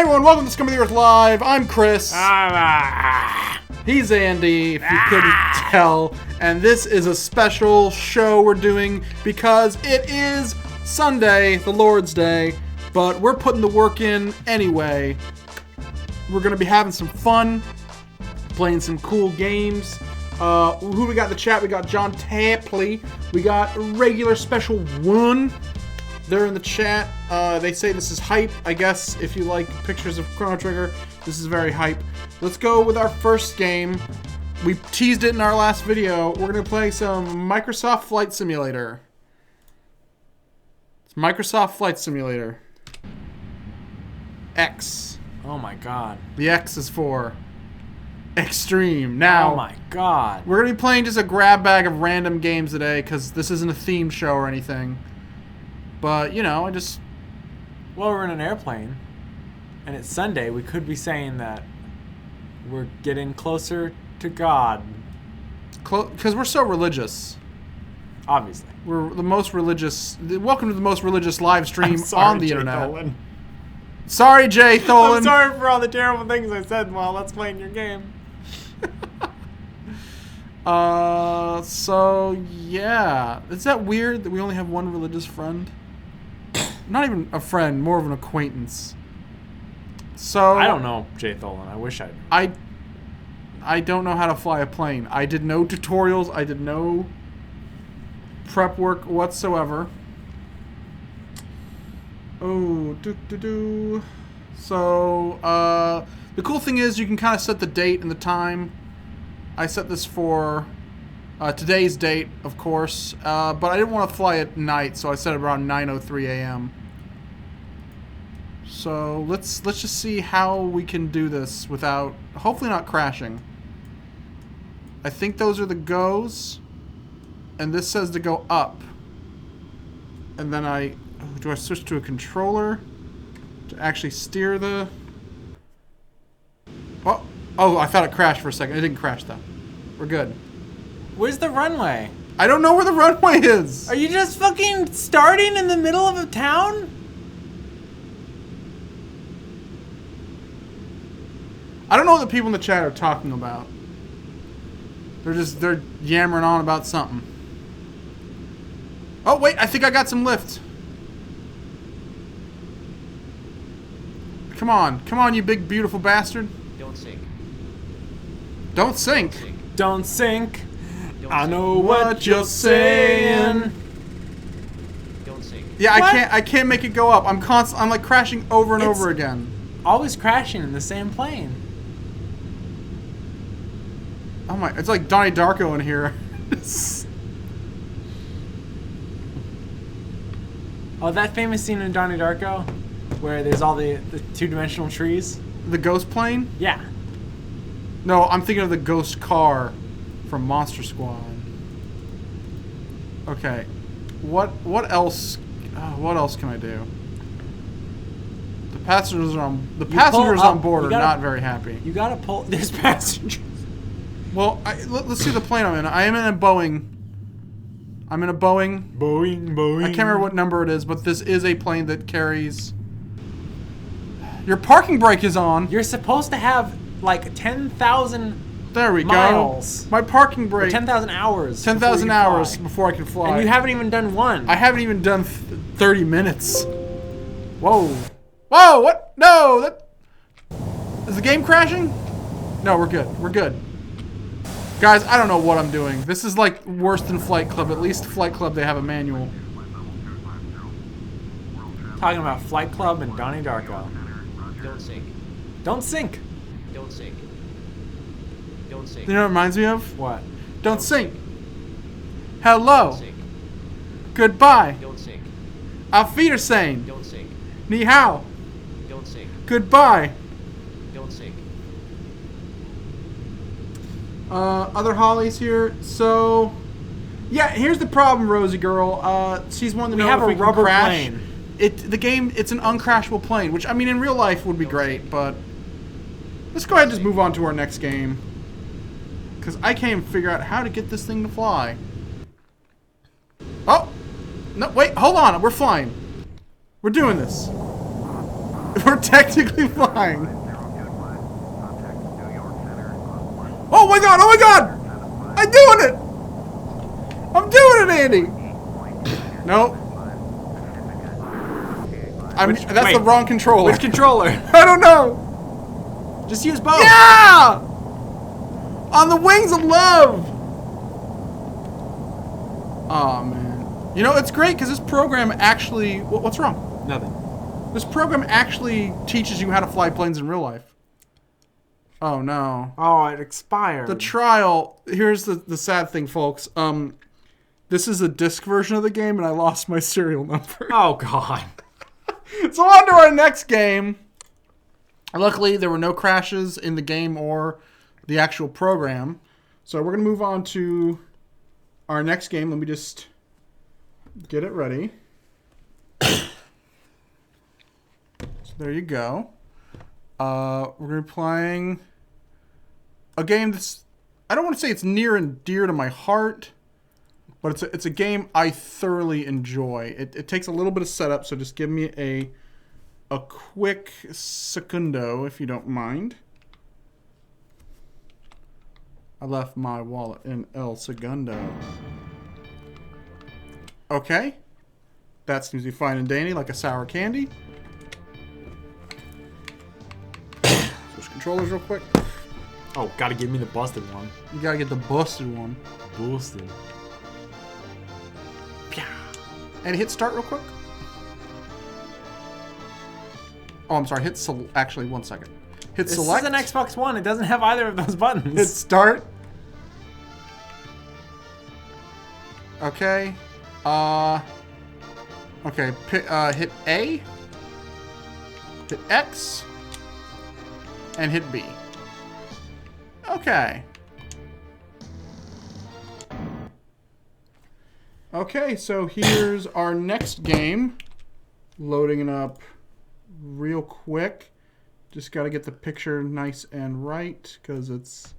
everyone, welcome to Scum of the Earth Live. I'm Chris. He's Andy, if you couldn't tell. And this is a special show we're doing because it is Sunday, the Lord's Day, but we're putting the work in anyway. We're going to be having some fun, playing some cool games. Who we got in the chat? We got John Tapley. We got a regular special one. They're in the chat. They say this is hype. I guess if you like pictures of Chrono Trigger, this is very hype. Let's go with our first game. We teased it in our last video. We're going to play some Microsoft Flight Simulator. It's Microsoft Flight Simulator. X. Oh my god. The X is for Extreme. Now, oh my god. we're going to be playing just a grab bag of random games today because this isn't a themed show or anything. But, you know, Well, we're in an airplane, and it's Sunday. We could be saying that we're getting closer to God. Because we're so religious. Obviously. We're the most religious. Welcome to the most religious live stream I'm sorry, on the Jay internet. Tholen. Sorry, Jay Tholen. I'm sorry for all the terrible things I said while let's playing your game. So, yeah. Is that weird that we only have one religious friend? Not even a friend, more of an acquaintance. So I don't know, Jay Tholen. I wish I don't know how to fly a plane. I did no tutorials. I did no prep work whatsoever. Oh, So, the cool thing is you can kind of set the date and the time. I set this for today's date, of course, but I didn't want to fly at night, so I set it around 9:03 a.m. So let's just see how we can do this without, hopefully not crashing. I think those are the goes, and this says to go up. And then do I switch to a controller to actually steer the... Oh, I thought it crashed for a second. It didn't crash though. We're good. Where's the runway? I don't know where the runway is. Are you just fucking starting in the middle of a town? I don't know what the people in the chat are talking about. They're yammering on about something. Oh wait, I think I got some lift. Come on, you big beautiful bastard. Don't sink. Don't sink. Don't sink. Don't I sink. know what you're saying. Don't sink. Yeah, What? I can't make it go up. I'm like crashing over and It's- over again. Always crashing in the same plane. Oh my, it's like Donnie Darko in here. Oh, that famous scene in Donnie Darko where there's all the two-dimensional trees? The ghost plane? Yeah. No, I'm thinking of the ghost car from Monster Squad. Okay. What else? What else can I do? The passengers on board are not very happy. You gotta pull. There's passengers. Well, let's see the plane I'm in. I am in a Boeing. I'm in a Boeing. Boeing. I can't remember what number it is, but this is a plane that carries... Your parking brake is on. You're supposed to have like 10,000 There we miles. go. My parking brake. 10,000 hours. 10,000 hours before I can fly. And you haven't even done one. I haven't even done 30 minutes. Whoa. Whoa, what? No, that... Is the game crashing? No, we're good. We're good. Guys, I don't know what I'm doing. This is like worse than Flight Club. At least Flight Club, they have a manual. Talking about Flight Club and Donnie Darko. Don't sink. Don't sink. Don't sink. Don't sink. You know what it reminds me of? What? Don't sink. Hello. Don't sink. Goodbye. Don't sink. Auf Wiedersehen. Don't sink. Ni hao. Don't sink. Goodbye. Don't sink. Other Hollies here. So, yeah, here's the problem, Rosie girl. She's wanting to know have if a we can rubber crash. plane. The game, it's an uncrashable plane, which, I mean, in real life would be great, but let's go ahead and just move on to our next game. Because I can't even figure out how to get this thing to fly. Oh! No, wait, hold on. We're flying. We're doing this. We're technically flying. Oh my god! Oh my god! I'm doing it! I'm doing it, Andy! Nope. That's wait, the wrong controller. Which controller? I don't know. Just use both. Yeah! On the wings of love! Oh man. You know, it's great because this program actually... What's wrong? Nothing. This program actually teaches you how to fly planes in real life. Oh no. Oh, it expired. The trial... Here's the sad thing, folks. This is a disc version of the game and I lost my serial number. Oh god. So on to our next game. Luckily, there were no crashes in the game or the actual program. So we're going to move on to our next game. Let me just get it ready. So there you go. We're going to be playing a game that's... I don't want to say it's near and dear to my heart, but it's a game I thoroughly enjoy. It takes a little bit of setup, so just give me a quick secundo, if you don't mind. I left my wallet in El Segundo. Okay. That seems to be fine and dandy, like a sour candy. Switch controllers real quick. Oh, gotta give me the busted one. You gotta get the busted one. Busted. And hit start real quick. Oh, I'm sorry. Hit actually, 1 second. Hit select. This is an Xbox One. It doesn't have either of those buttons. Hit start. Okay. Okay. Hit A. Hit X. And hit B. Okay. Okay, so here's our next game. Loading it up real quick. Just got to get the picture nice and right because it's...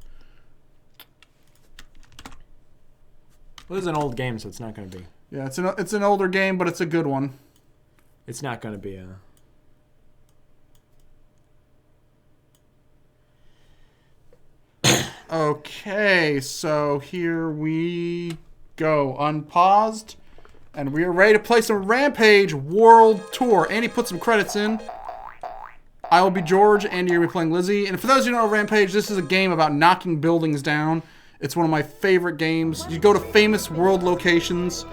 Well, this is an old game, so it's not going to be. Yeah, it's an older game, but it's a good one. It's not going to be a... Okay, so here we go. Unpaused. And we are ready to play some Rampage World Tour. Andy put some credits in. I will be George, Andy will be playing Lizzie. And for those who know Rampage, this is a game about knocking buildings down. It's one of my favorite games. You go to famous world locations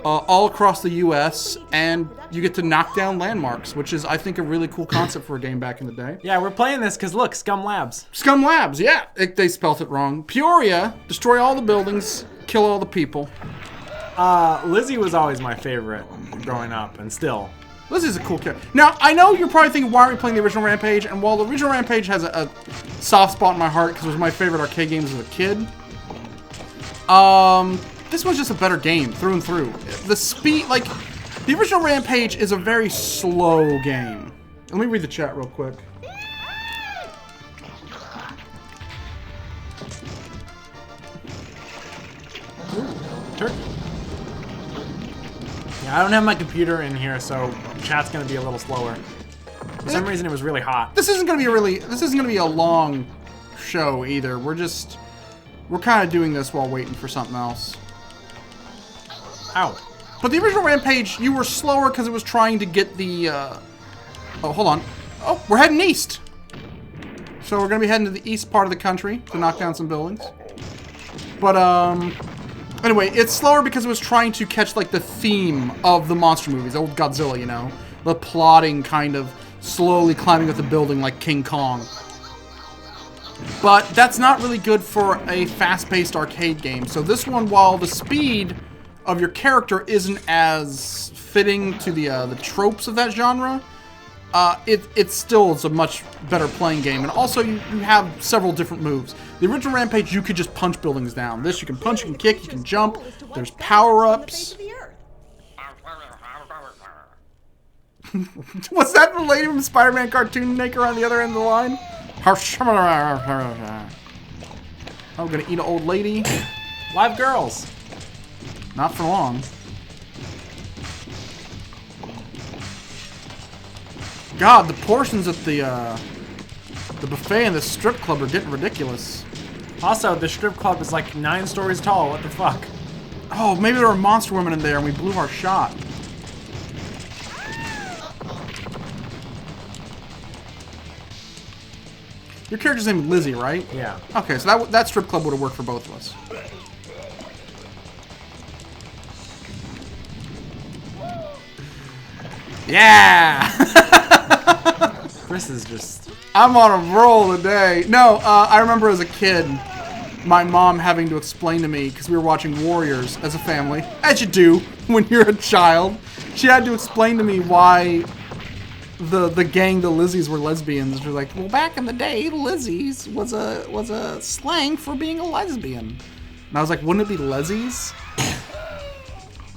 all across the U.S. and you get to knock down landmarks, which is, I think, a really cool concept for a game back in the day. Yeah, we're playing this because, look, Scumm Labs. Scumm Labs, yeah. They spelt it wrong. Peoria, destroy all the buildings, kill all the people. Lizzie was always my favorite growing up, and still. Lizzie's a cool character. Now, I know you're probably thinking, why aren't we playing the original Rampage? And while the original Rampage has a soft spot in my heart because it was my favorite arcade games as a kid, this one's just a better game through and through. The speed, like, the original Rampage is a very slow game. Let me read the chat real quick. Turkey. Yeah, I don't have my computer in here, so chat's gonna be a little slower. For some reason, it was really hot. This isn't gonna be a long show either. We're kind of doing this while waiting for something else. Ow. But the original Rampage, you were slower because it was trying to get the, oh, hold on. Oh, we're heading east. So we're gonna be heading to the east part of the country to knock down some buildings. But, anyway, it's slower because it was trying to catch, like, the theme of the monster movies, old Godzilla, you know? The plotting kind of slowly climbing up the building like King Kong. But that's not really good for a fast-paced arcade game. So this one, while the speed of your character isn't as fitting to the tropes of that genre, it still is a much better playing game. And also, you have several different moves. The original Rampage, you could just punch buildings down. This, you can punch, you can kick, you can jump. There's power-ups. Was that the lady from the Spider-Man cartoon maker on the other end of the line? I'm gonna eat an old lady. Live girls. Not for long. God, the portions at the buffet and the strip club are getting ridiculous. Also, the strip club is like 9 stories tall. What the fuck? Oh, maybe there were monster women in there and we blew our shot. Your character's name is Lizzie, right? Yeah. Okay, so that strip club would have worked for both of us. Yeah! Chris is just... I'm on a roll today. No, I remember as a kid, my mom having to explain to me, because we were watching Warriors as a family, as you do when you're a child. She had to explain to me why the gang, the Lizzies, were lesbians. She was like, well, back in the day, Lizzies was a slang for being a lesbian. And I was like, wouldn't it be Lezzies?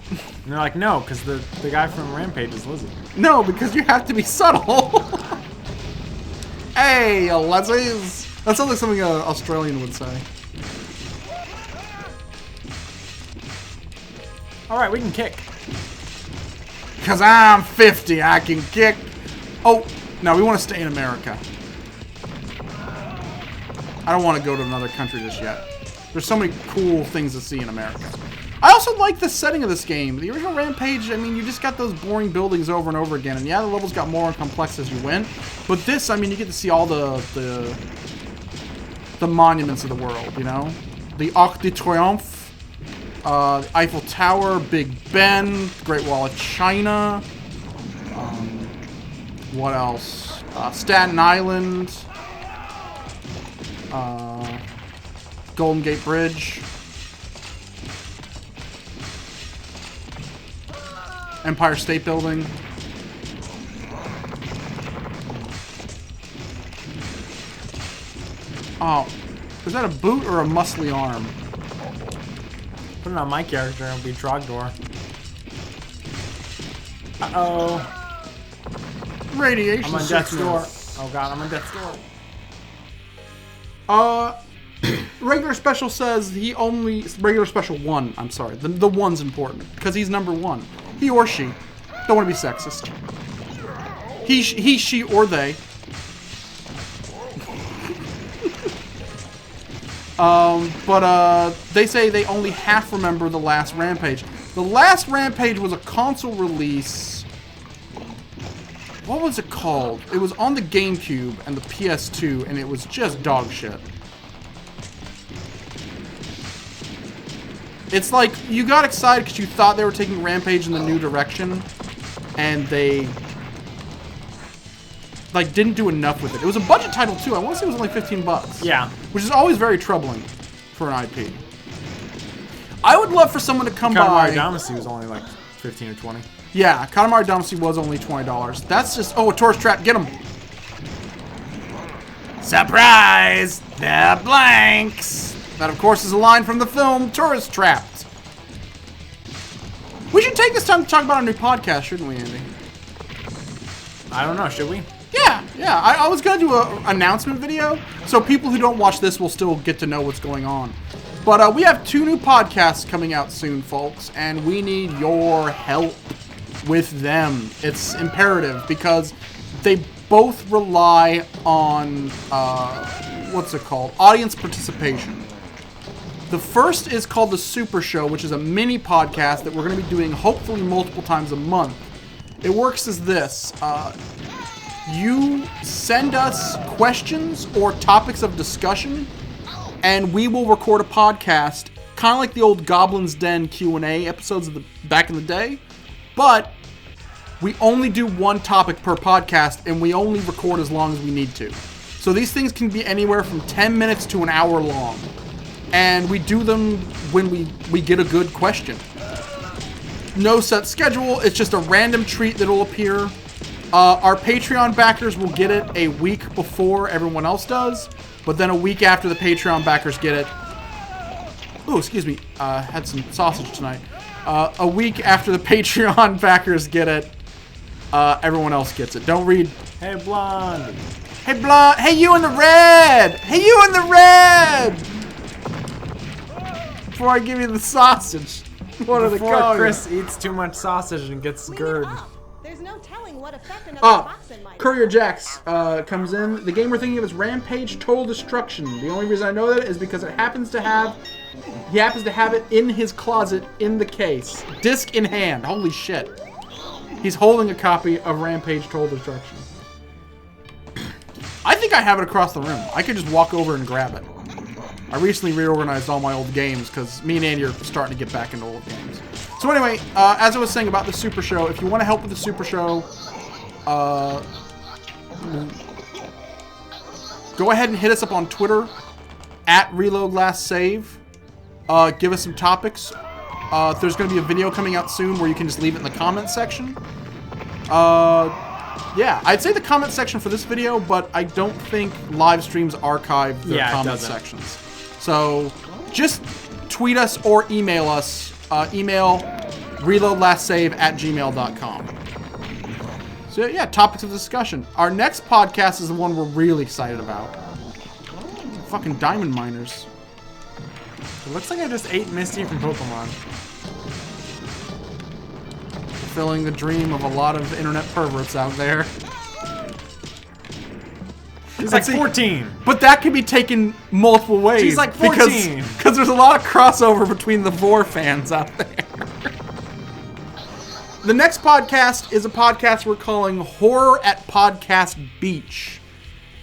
And they're like, no, because the guy from Rampage is Lizzie. No, because you have to be subtle. Hey, Lezzies. That sounds like something an Australian would say. Alright, we can kick. Because I'm 50, I can kick. Oh, no, we want to stay in America. I don't want to go to another country just yet. There's so many cool things to see in America. I also like the setting of this game. The original Rampage, I mean, you just got those boring buildings over and over again. And yeah, the levels got more complex as you went. But this, I mean, you get to see all the monuments of the world, you know? The Arc de Triomphe, the Eiffel Tower, Big Ben, Great Wall of China. What else? Staten Island. Golden Gate Bridge. Empire State Building. Oh, is that a boot or a muscly arm? Put it on my character, it'll be Trogdor. Uh-oh. Radiation I'm on death's door. sickness. Oh god, I'm on death's door. Regular special says he only... Regular special 1, I'm sorry. The 1's important, because he's number 1. He or she. Don't want to be sexist. He, she, or they. But they say they only half remember the last Rampage. The last Rampage was a console release. What was it called? It was on the GameCube and the PS2, and it was just dog shit. It's like, you got excited because you thought they were taking Rampage in the new direction, and they, like, didn't do enough with it. It was a budget title, too. I want to say it was only 15 bucks. Yeah. Which is always very troubling for an IP. I would love for someone to come by... Katamari Damacy was only like 15 or 20. Yeah, Katamari Damacy was only $20. That's just... Oh, a tourist trap. Get him. Surprise! The blanks! That, of course, is a line from the film Tourist Trapped. We should take this time to talk about our new podcast, shouldn't we, Andy? I don't know, should we? Yeah. I was going to do an announcement video, so people who don't watch this will still get to know what's going on. But we have 2 new podcasts coming out soon, folks, and we need your help with them. It's imperative because they both rely on, what's it called? Audience participation. The first is called The Super Show, which is a mini podcast that we're going to be doing hopefully multiple times a month. It works as this. You send us questions or topics of discussion, and we will record a podcast, kind of like the old Goblin's Den Q&A episodes of back in the day, but we only do one topic per podcast, and we only record as long as we need to. So these things can be anywhere from 10 minutes to an hour long. And we do them when we get a good question. No set schedule. It's just a random treat that'll appear. Our Patreon backers will get it a week before everyone else does. But then a week after the Patreon backers get it... Oh, excuse me. Had some sausage tonight. A week after the Patreon backers get it, everyone else gets it. Don't read... Hey, Blonde. Hey, Blonde. Hey, you in the red. Hey, you in the red. Before I give you the sausage. What are they Before calling Chris eats too much sausage and gets GERD. There's no no telling what effect another Ah, toxin might Courier have. Jax comes in. The game we're thinking of is Rampage Total Destruction. The only reason I know that is because he happens to have it in his closet in the case. Disc in hand. Holy shit. He's holding a copy of Rampage Total Destruction. I think I have it across the room. I could just walk over and grab it. I recently reorganized all my old games because me and Andy are starting to get back into old games. So anyway, as I was saying about the Super Show, if you want to help with the Super Show, go ahead and hit us up on Twitter at ReloadLastSave. Give us some topics. There's going to be a video coming out soon where you can just leave it in the comments section. Yeah, I'd say the comment section for this video, but I don't think live streams archive their comment sections. So just tweet us or email us. Email reloadlastsave@gmail.com. So yeah, topics of discussion. Our next podcast is the one we're really excited about. Fucking diamond miners. It looks like I just ate Misty from Pokemon. Fulfilling the dream of a lot of internet perverts out there. She's like 14. But that can be taken multiple ways. She's like 14. Because there's a lot of crossover between the Vor fans out there. The next podcast is a podcast we're calling Horror at Podcast Beach.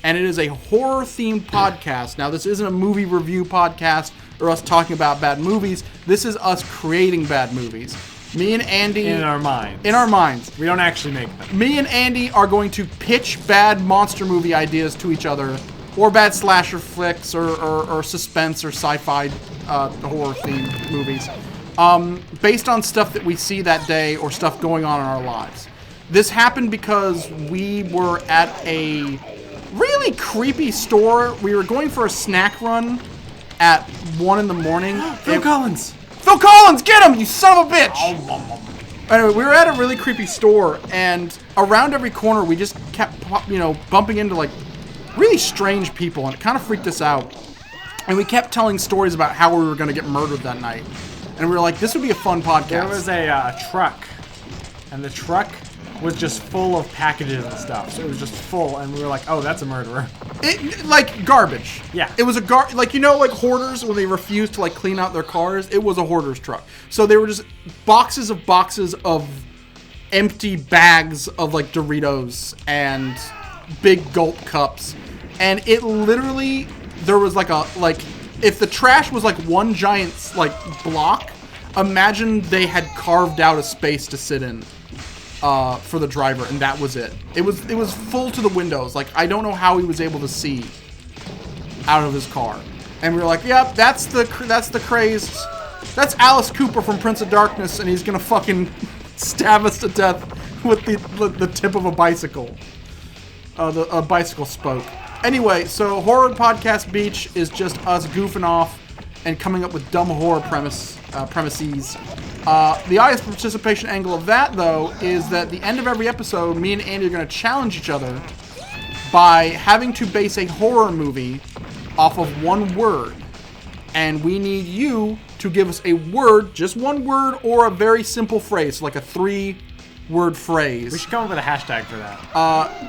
And it is a horror-themed podcast. Now, this isn't a movie review podcast or us talking about bad movies. This is us creating bad movies. Me and Andy... In our minds. In our minds. We don't actually make them. Me and Andy are going to pitch bad monster movie ideas to each other, or bad slasher flicks, or suspense or sci-fi horror-themed movies, based on stuff that we see that day or stuff going on in our lives. This happened because we were at a really creepy store. We were going for a snack run at 1 in the morning. Phil Collins! Phil Collins, get him, you son of a bitch! Anyway, we were at a really creepy store, and around every corner, we just kept, bumping into, like, really strange people, and it kind of freaked us out. And we kept telling stories about how we were going to get murdered that night. And we were like, this would be a fun podcast. There was a truck, and the truck was just full of packages and stuff. So it was just full, and we were like, oh, that's a murderer. Like garbage. Yeah. It was like hoarders when they refuse to like clean out their cars. It was a hoarder's truck. So they were just boxes of empty bags of like Doritos and big gulp cups, and it literally there was like if the trash was like one giant like block, imagine they had carved out a space to sit in. For the driver, and that was it. It was full to the windows. Like, I don't know how he was able to see out of his car. And we were like, yep, that's the crazed. That's Alice Cooper from Prince of Darkness, and he's gonna fucking stab us to death with the tip of a bicycle, a bicycle spoke. Anyway, so Horror Podcast Beach is just us goofing off and coming up with dumb horror premises. The audience participation angle of that, though, is that at the end of every episode, me and Andy are going to challenge each other by having to base a horror movie off of one word. And we need you to give us a word, just one word, or a very simple phrase, like a 3-word phrase. We should come up with a hashtag for that.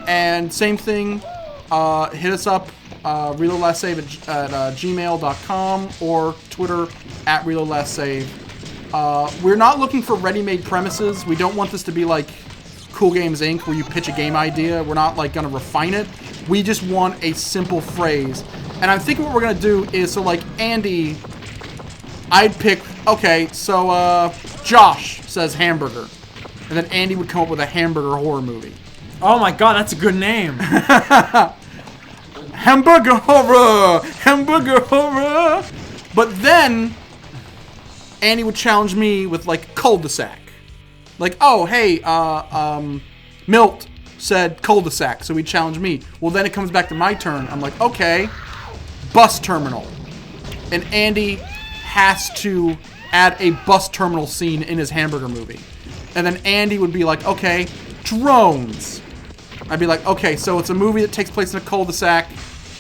And same thing, hit us up, reloadlastsave at gmail.com or Twitter at reloadlastsave. We're not looking for ready-made premises. We don't want this to be like Cool Games Inc., where you pitch a game idea. We're not like gonna refine it. We just want a simple phrase. And I'm thinking what we're gonna do is, so like Andy, I'd pick, okay, so Josh says hamburger. And then Andy would come up with a hamburger horror movie. Oh my god, that's a good name. Hamburger horror! Hamburger horror! But then Andy would challenge me with like cul-de-sac. Like, oh, hey, Milt said cul-de-sac, so he'd challenge me. Well, then it comes back to my turn. I'm like, okay, bus terminal. And Andy has to add a bus terminal scene in his hamburger movie. And then Andy would be like, okay, drones. I'd be like, okay, so it's a movie that takes place in a cul-de-sac.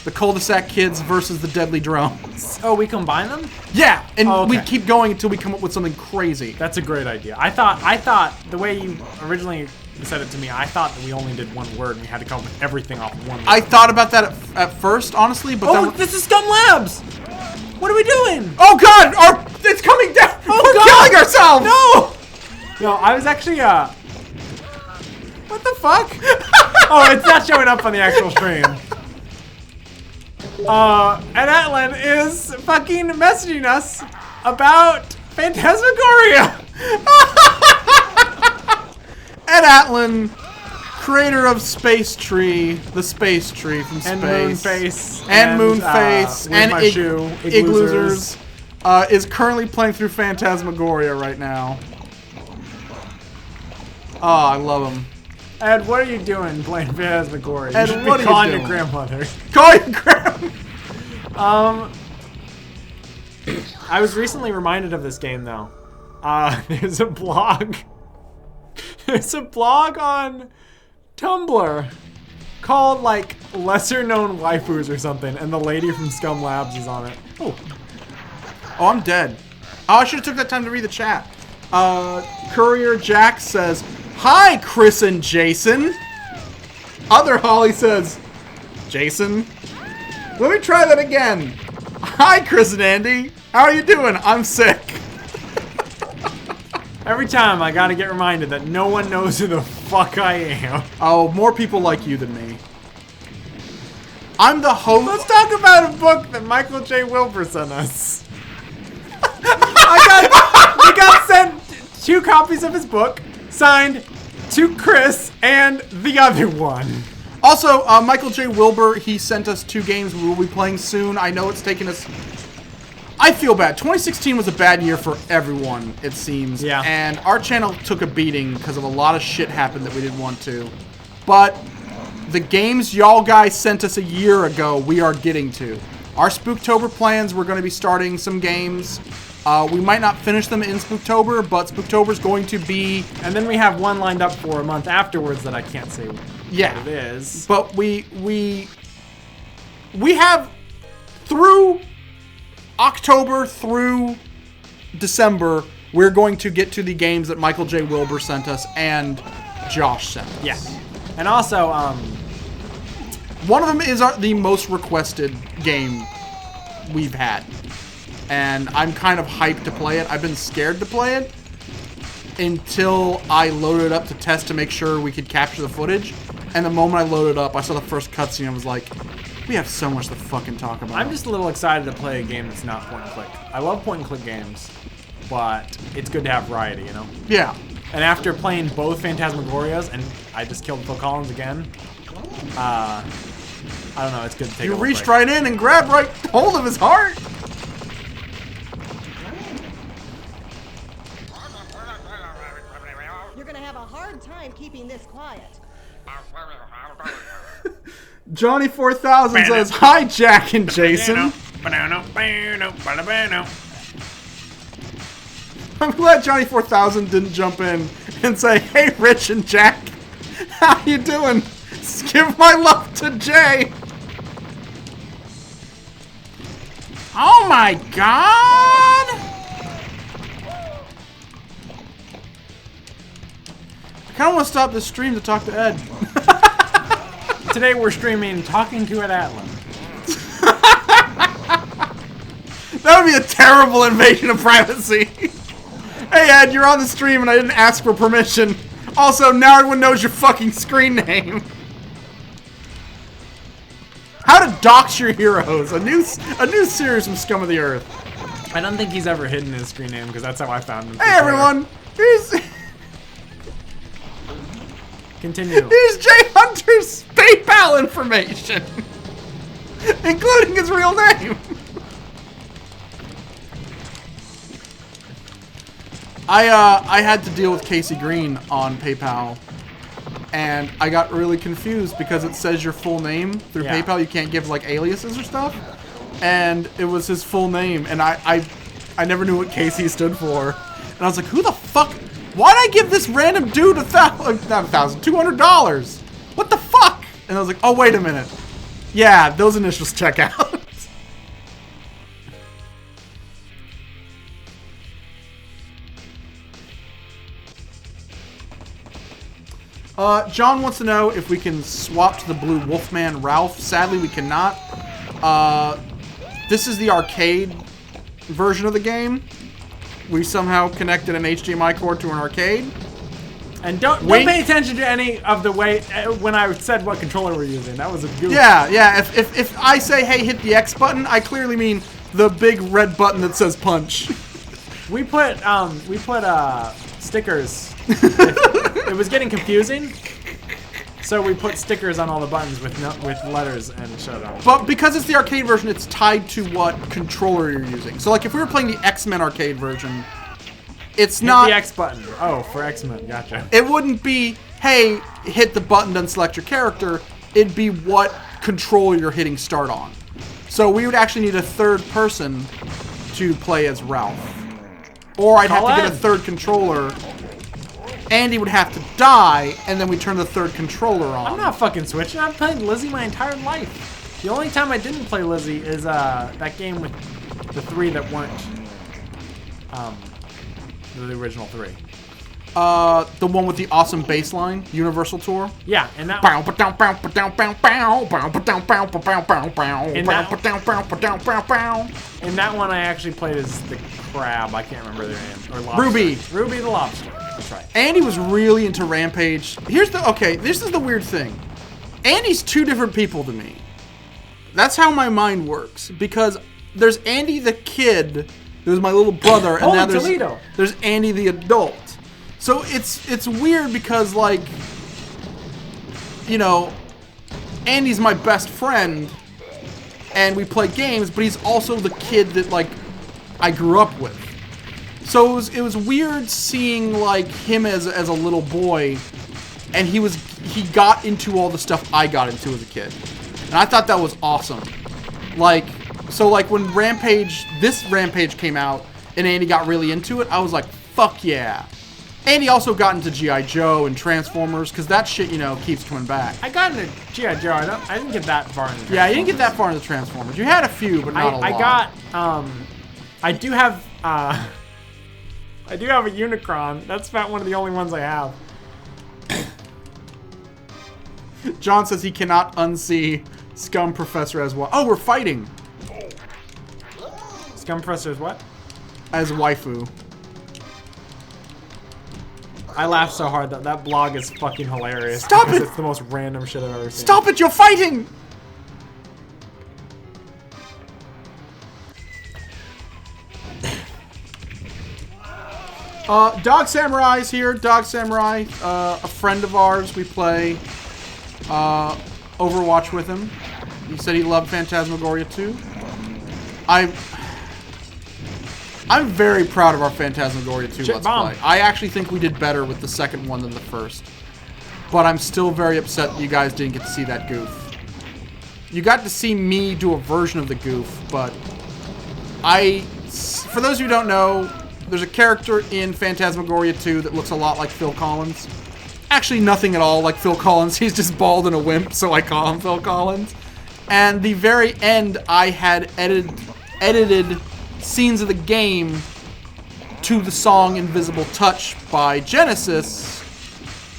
The cul-de-sac kids versus the deadly drones. Oh, we combine them? Yeah, and okay. we keep going until we come up with something crazy. That's a great idea. I thought the way you originally said it to me, I thought that we only did one word and we had to come up with everything off one word. I thought about that at first, honestly, but Oh, then... this is Scumm Labs! What are we doing? Oh God! It's coming down! Oh, We're God. killing ourselves! No! No, I was actually, what the fuck? Oh, it's not showing up on the actual stream. And Atlan is fucking messaging us about Phantasmagoria! Ed Atlan, creator of Space Tree, the Space Tree from space. And Moonface. And Moonface. Where's and my shoe? Igloozers. Is currently playing through Phantasmagoria right now. Oh, I love him. Ed, what are you doing playing Phantasmagoria? Ed, You should what be are you calling doing? your grandmother. Call your grandma! I was recently reminded of this game, though. There's a blog. There's a blog on Tumblr called, like, Lesser Known Waifus or something, and the lady from Scumm Labs is on it. Oh, I'm dead. Oh, I should have took that time to read the chat. Courier Jack says, "Hi, Chris and Jason." Other Holly says, "Jason." Let me try that again. "Hi, Chris and Andy. How are you doing? I'm sick." Every time I gotta get reminded that no one knows who the fuck I am. Oh, more people like you than me. I'm the host. Let's talk about a book that Michael J. Wilbur sent us. We got sent 2 copies of his book, signed to Chris and the other one. Also, Michael J. Wilbur, he sent us 2 games we will be playing soon. I know it's taken us... I feel bad. 2016 was a bad year for everyone, it seems. Yeah. And our channel took a beating because of a lot of shit happened that we didn't want to. But the games y'all guys sent us a year ago, we are getting to. Our Spooktober plans, we're going to be starting some games. We might not finish them in Spooktober, but Spooktober's going to be... And then we have one lined up for a month afterwards that I can't say Yeah. what it is. But we have through October through December, we're going to get to the games that Michael J. Wilbur sent us and Josh sent us. Yeah. And also, one of them is the most requested game we've had. And I'm kind of hyped to play it. I've been scared to play it until I loaded it up to test to make sure we could capture the footage. And the moment I loaded up, I saw the first cutscene. I was like, we have so much to fucking talk about. I'm just a little excited to play a game that's not point and click. I love point and click games, but it's good to have variety, you know? Yeah. And after playing both Phantasmagorias, and I just killed Phil Collins again, I don't know, it's good to take a You little reached break. right in and grabbed right hold of his heart. You're gonna have a hard time keeping this quiet. Johnny 4000 says, "Hi, Jack and Jason." I'm glad Johnny 4000 didn't jump in and say, "Hey, Rich and Jack, how you doing? Give my love to Jay." Oh my God! I kind of want to stop this stream to talk to Ed. Today we're streaming Talking to Ed Atlan. That would be a terrible invasion of privacy. Hey Ed, you're on the stream and I didn't ask for permission. Also, now everyone knows your fucking screen name. How to dox your heroes. A new series from Scum of the Earth. I don't think he's ever hidden his screen name because that's how I found him. Hey everyone, here's Continue. Jay Hunter's PayPal information, including his real name. I had to deal with Casey Green on PayPal, and I got really confused because it says your full name through Yeah. PayPal. You can't give like aliases or stuff, and it was his full name, and I never knew what Casey stood for, and I was like, who the fuck? Why'd I give this random dude $200? What the fuck? And I was like, oh wait a minute, yeah, those initials check out. John wants to know if we can swap to the blue Wolfman Ralph. Sadly, we cannot. This is the arcade version of the game. We somehow connected an HDMI cord to an arcade. And don't pay attention to any of the way when I said what controller we're using. That was a goof. Yeah. If I say, hey, hit the X button, I clearly mean the big red button that says punch. We put stickers. It was getting confusing, so we put stickers on all the buttons with letters and showed up. But because it's the arcade version, it's tied to what controller you're using. So like if we were playing the X-Men arcade version, it's not the X button. Oh, for X-Men, gotcha. It wouldn't be, hey, hit the button, then select your character. It'd be what controller you're hitting start on. So we would actually need a third person to play as Ralph. Or I'd have to get a third controller. Andy would have to die, and then we turn the third controller on. I'm not fucking switching. I've played Lizzie my entire life. The only time I didn't play Lizzie is that game with the three that weren't the original three. The one with the awesome bass line, Universal Tour. Yeah, and that in that one I actually played as the crab. I can't remember their name. Or lobster. Ruby the lobster. That's right. Andy was really into Rampage. This is the weird thing. Andy's two different people to me. That's how my mind works. Because there's Andy the kid, who was my little brother, and now there's Andy the adult. So it's weird because, like, you know, Andy's my best friend, and we play games, but he's also the kid that, like, I grew up with. So it was weird seeing, like, him as a little boy, and he got into all the stuff I got into as a kid. And I thought that was awesome. Like, so, like, when this Rampage came out, and Andy got really into it, I was like, fuck yeah. Andy also got into G.I. Joe and Transformers, because that shit, you know, keeps coming back. I got into G.I. Joe. I didn't get that far into Transformers. Yeah, you didn't get that far into Transformers. You had a few, but not a lot. I do have a Unicron. That's about one of the only ones I have. John says he cannot unsee Scumm Professor as well. Oh, we're fighting. Scumm Professor is what? As waifu. I laugh so hard that blog is fucking hilarious. Stop it! It's the most random shit I've ever seen. Stop it! You're fighting! Dog Samurai's here. Dog Samurai, a friend of ours. We play Overwatch with him. He said he loved Phantasmagoria too. I'm very proud of our Phantasmagoria 2 Let's Play. I actually think we did better with the second one than the first. But I'm still very upset that you guys didn't get to see that goof. You got to see me do a version of the goof, but for those who don't know, there's a character in Phantasmagoria 2 that looks a lot like Phil Collins. Actually, nothing at all like Phil Collins. He's just bald and a wimp, so I call him Phil Collins. And the very end, I had edited scenes of the game to the song Invisible Touch by Genesis,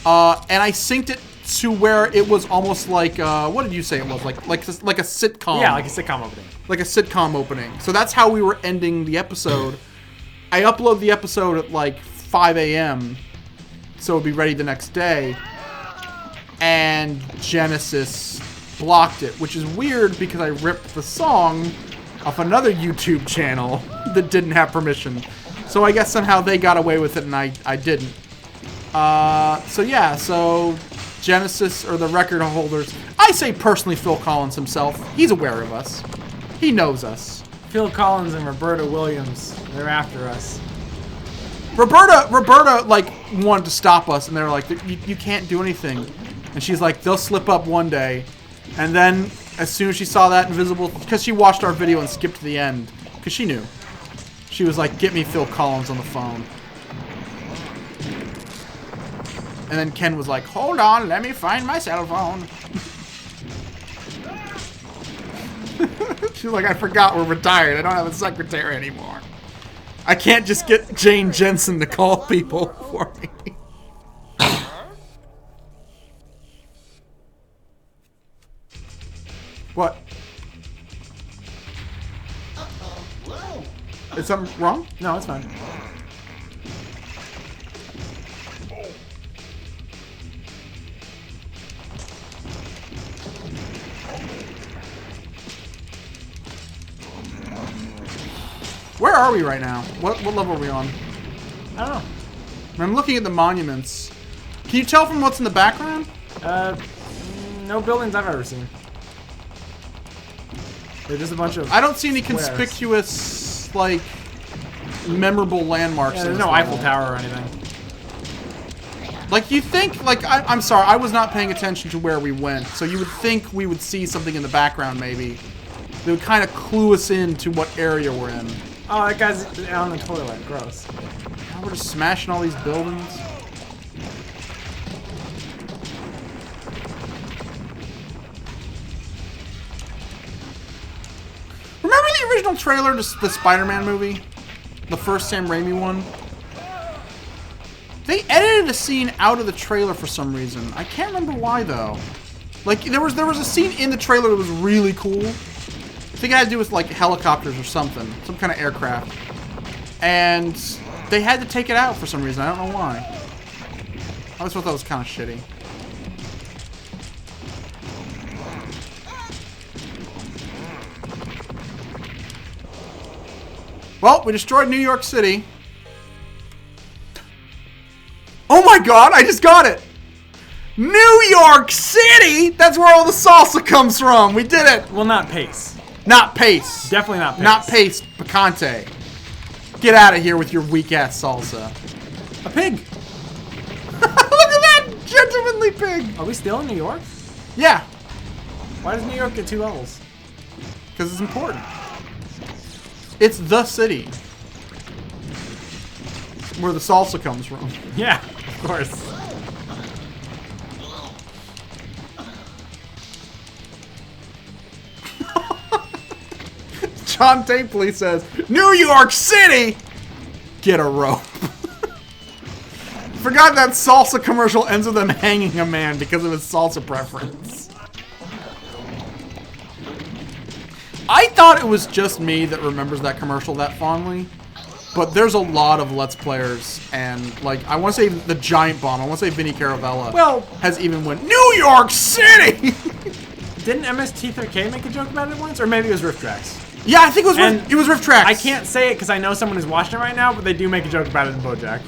and I synced it to where it was almost like, what did you say it was? Like a sitcom. Yeah, like a sitcom opening. Like a sitcom opening. So that's how we were ending the episode. I upload the episode at like 5 a.m. so it'll be ready the next day, and Genesis blocked it, which is weird because I ripped the song off another YouTube channel that didn't have permission. So I guess somehow they got away with it and I didn't. So yeah, so Genesis, or the record holders, I say personally Phil Collins himself, he's aware of us. He knows us. Phil Collins and Roberta Williams, they're after us. Roberta like wanted to stop us, and they were like, you can't do anything. And she's like, they'll slip up one day. And then as soon as she saw that invisible, because she watched our video and skipped to the end, because she knew. She was like, get me Phil Collins on the phone. And then Ken was like, hold on, let me find my cell phone. She was like, I forgot we're retired. I don't have a secretary anymore. I can't just get Jane Jensen to call people for me. What? Is something wrong? No, it's fine. Where are we right now? What level are we on? I don't know. I'm looking at the monuments. Can you tell from what's in the background? No buildings I've ever seen. They're just a bunch of. I don't see any squares. conspicuous, like, memorable landmarks. Yeah, in there's this no level. Eiffel Tower or anything. Like, you think, like, I'm sorry, I was not paying attention to where we went, so you would think we would see something in the background, maybe. That would kind of clue us in to what area we're in. Oh, that guy's on the toilet. Gross. Now we're just smashing all these buildings. Remember the original trailer to the Spider-Man movie? The first Sam Raimi one? They edited a scene out of the trailer for some reason. I can't remember why though. Like there was a scene in the trailer that was really cool. I think it had to do with like helicopters or something, some kind of aircraft. And they had to take it out for some reason. I don't know why. I always thought that was kind of shitty. Well, we destroyed New York City. Oh my god, I just got it! New York City? That's where all the salsa comes from. We did it. Well, not pace. Not pace. Definitely not pace. Not pace, picante. Get out of here with your weak-ass salsa. A pig. Look at that gentlemanly pig. Are we still in New York? Yeah, Why does New York get 2 levels? because it's important. It's the city where the salsa comes from. Yeah, of course. John Tapley says, New York City! Get a rope. Forgot that salsa commercial ends with them hanging a man because of his salsa preference. I thought it was just me that remembers that commercial that fondly. But there's a lot of Let's Players, and like I want to say the Giant Bomb. I want to say Vinny Caravella. Well, has even went New York City. didn't MST3K make a joke about it once, or maybe it was Rift Tracks? Yeah, I think And it was Rift Tracks. I can't say it because I know someone is watching it right now, but they do make a joke about it in BoJack.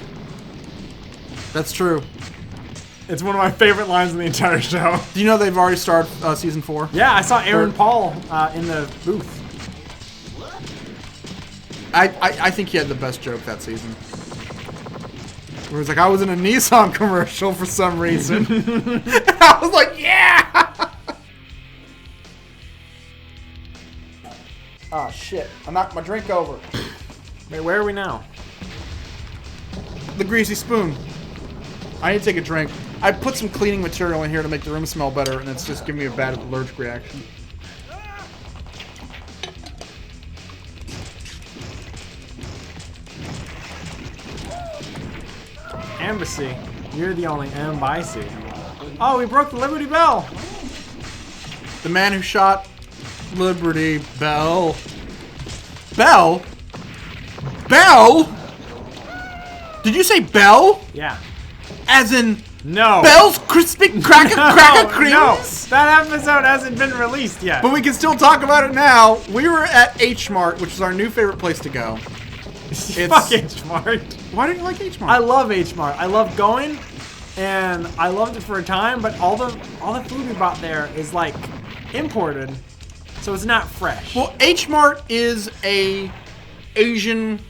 That's true. It's one of my favorite lines in the entire show. Do you know they've already started season 4? Yeah, I saw Aaron Paul in the booth. I think he had the best joke that season. Where he's like, I was in a Nissan commercial for some reason. I was like, yeah! Oh shit, I knocked my drink over. Wait, where are we now? The greasy spoon. I need to take a drink. I put some cleaning material in here to make the room smell better, and it's just giving me a bad allergic reaction. Embassy. You're the only embassy. Oh, we broke the Liberty Bell. The man who shot Liberty Bell. Bell? Bell? Did you say Bell? Yeah. As in No. Bell's Crispy Cracker Creams? No, that episode hasn't been released yet. But we can still talk about it now. We were at H Mart, which is our new favorite place to go. Fuck H Mart. Why don't you like H Mart? I love H Mart. I love going, and I loved it for a time. But all the food we bought there is like imported, so it's not fresh. Well, H Mart is a Asian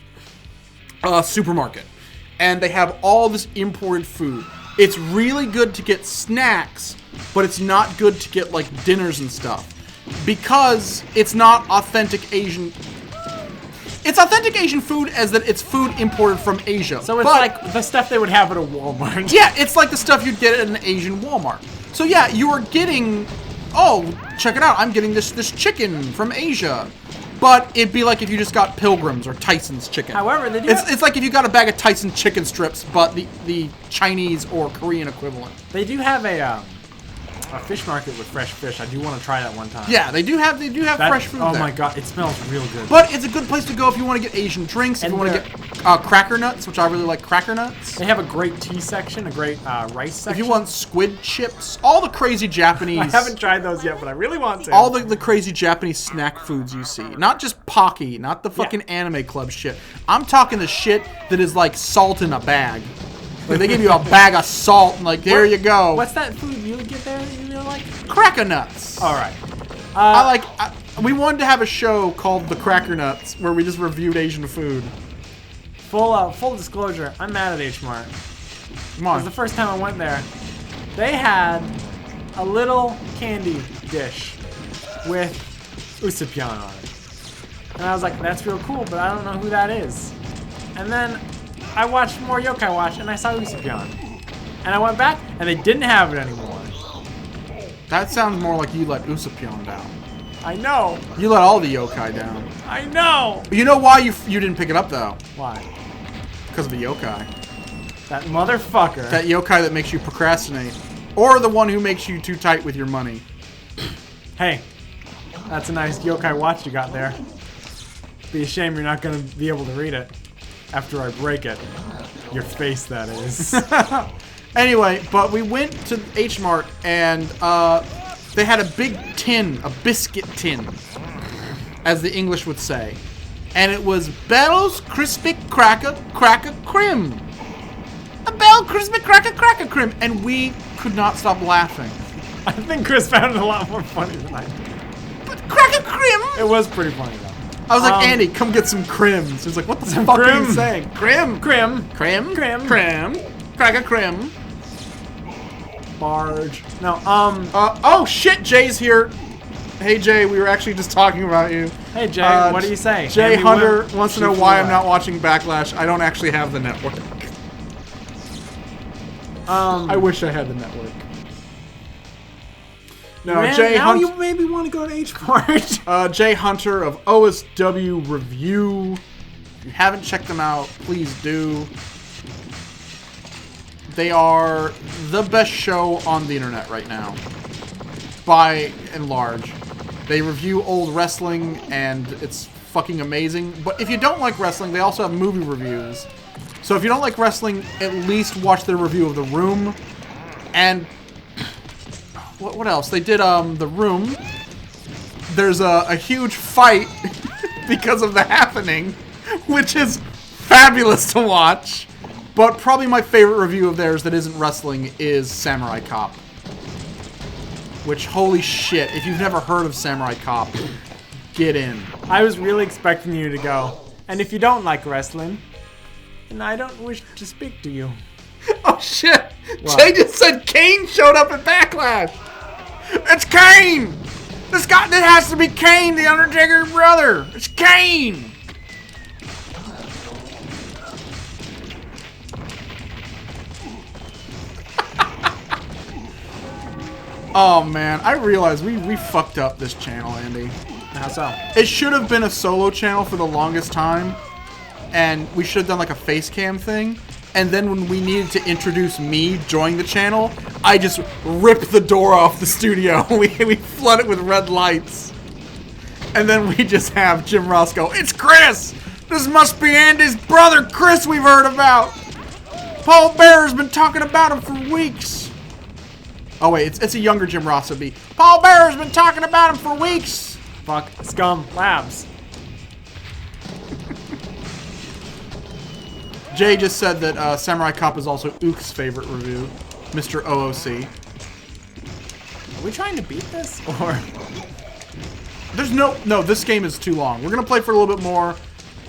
supermarket, and they have all this imported food. It's really good to get snacks, but it's not good to get like dinners and stuff because it's not authentic Asian. It's authentic Asian food as that it's food imported from Asia. So it's like the stuff they would have at a Walmart. Yeah, it's like the stuff you'd get at an Asian Walmart. So yeah, you are getting, oh, check it out, I'm getting this chicken from Asia. But it'd be like if you just got Pilgrim's or Tyson's chicken. However, they do it's like if you got a bag of Tyson chicken strips, but the Chinese or Korean equivalent. They do have a a fish market with fresh fish. I do want to try that one time. Yeah, they do have fresh food Oh there. my god, it smells real good. But it's a good place to go if you want to get Asian drinks, if And you want to get cracker nuts, which I really like cracker nuts. They have a great tea section, a great rice section. If you want squid chips, all the crazy Japanese... I haven't tried those yet, but I really want to. All the crazy Japanese snack foods you see. Not just Pocky, not the fucking anime club shit. I'm talking the shit that is like salt in a bag. Like, they give you a bag of salt and like, there you go. What's that food you get there that you like? Cracker nuts. All right. We wanted to have a show called The Cracker Nuts where we just reviewed Asian food. Full disclosure, I'm mad at H Mart. Come on. Because the first time I went there, they had a little candy dish with usapion on it. And I was like, that's real cool, but I don't know who that is. And then I watched more Yokai Watch and I saw usapion. And I went back and they didn't have it anymore. That sounds more like you let Usapion down. I know. You let all the yokai down. I know. You know why you didn't pick it up though? Why? Because of the yokai. That motherfucker. That yokai that makes you procrastinate. Or the one who makes you too tight with your money. Hey, that's a nice Yokai Watch you got there. Be a shame you're not going to be able to read it after I break it. Your face, that is. Anyway, but we went to H Mart and they had a big tin, a biscuit tin, as the English would say. And it was Bell's Crispy Cracker Crim. A Bell Crispy Cracker Crim. And we could not stop laughing. I think Chris found it a lot more funny than I did. But Cracker Crim? It was pretty funny, though. I was like, Andy, come get some crims. He's like, what the fuck are you saying? Crim. Crim. Cracker Crim. Barge. No, oh shit, Jay's here. Hey Jay, we were actually just talking about you. Hey Jay, what do you say? Jay Hand me Hunter one. wants to know why I'm not watching Backlash. I don't actually have the network. I wish I had the network. No, Man, Jay now Hunter. you maybe want to go to H Mart. Jay Hunter of OSW Review. If you haven't checked them out, please do. They are the best show on the internet right now, by and large. They review old wrestling, and it's fucking amazing. But if you don't like wrestling, they also have movie reviews. So if you don't like wrestling, at least watch their review of The Room. And what else? They did The Room. There's a huge fight because of The Happening, which is fabulous to watch. But probably my favorite review of theirs that isn't wrestling is Samurai Cop. Which, holy shit, if you've never heard of Samurai Cop, get in. I was really expecting you to go. And if you don't like wrestling, then I don't wish to speak to you. Oh shit! What? Jay just said Kane showed up at Backlash! It's Kane! This guy, that has to be Kane, the Undertaker's brother! It's Kane! Oh man, I realize we fucked up this channel, Andy. How so? It should have been a solo channel for the longest time, and we should have done like a face cam thing. And then when we needed to introduce me joining the channel, I just ripped the door off the studio. we flood it with red lights. And then we just have Jim Ross go, "It's Chris! This must be Andy's brother, Chris, we've heard about! Paul Bearer's been talking about him for weeks!" Oh wait, it's a younger Jim Ross would be. "Paul Bearer's been talking about him for weeks!" Fuck. Scum Labs. Jay just said that Samurai Cop is also Ook's favorite review, Mr. OOC. Are we trying to beat this? Or... There's no, this game is too long. We're going to play for a little bit more,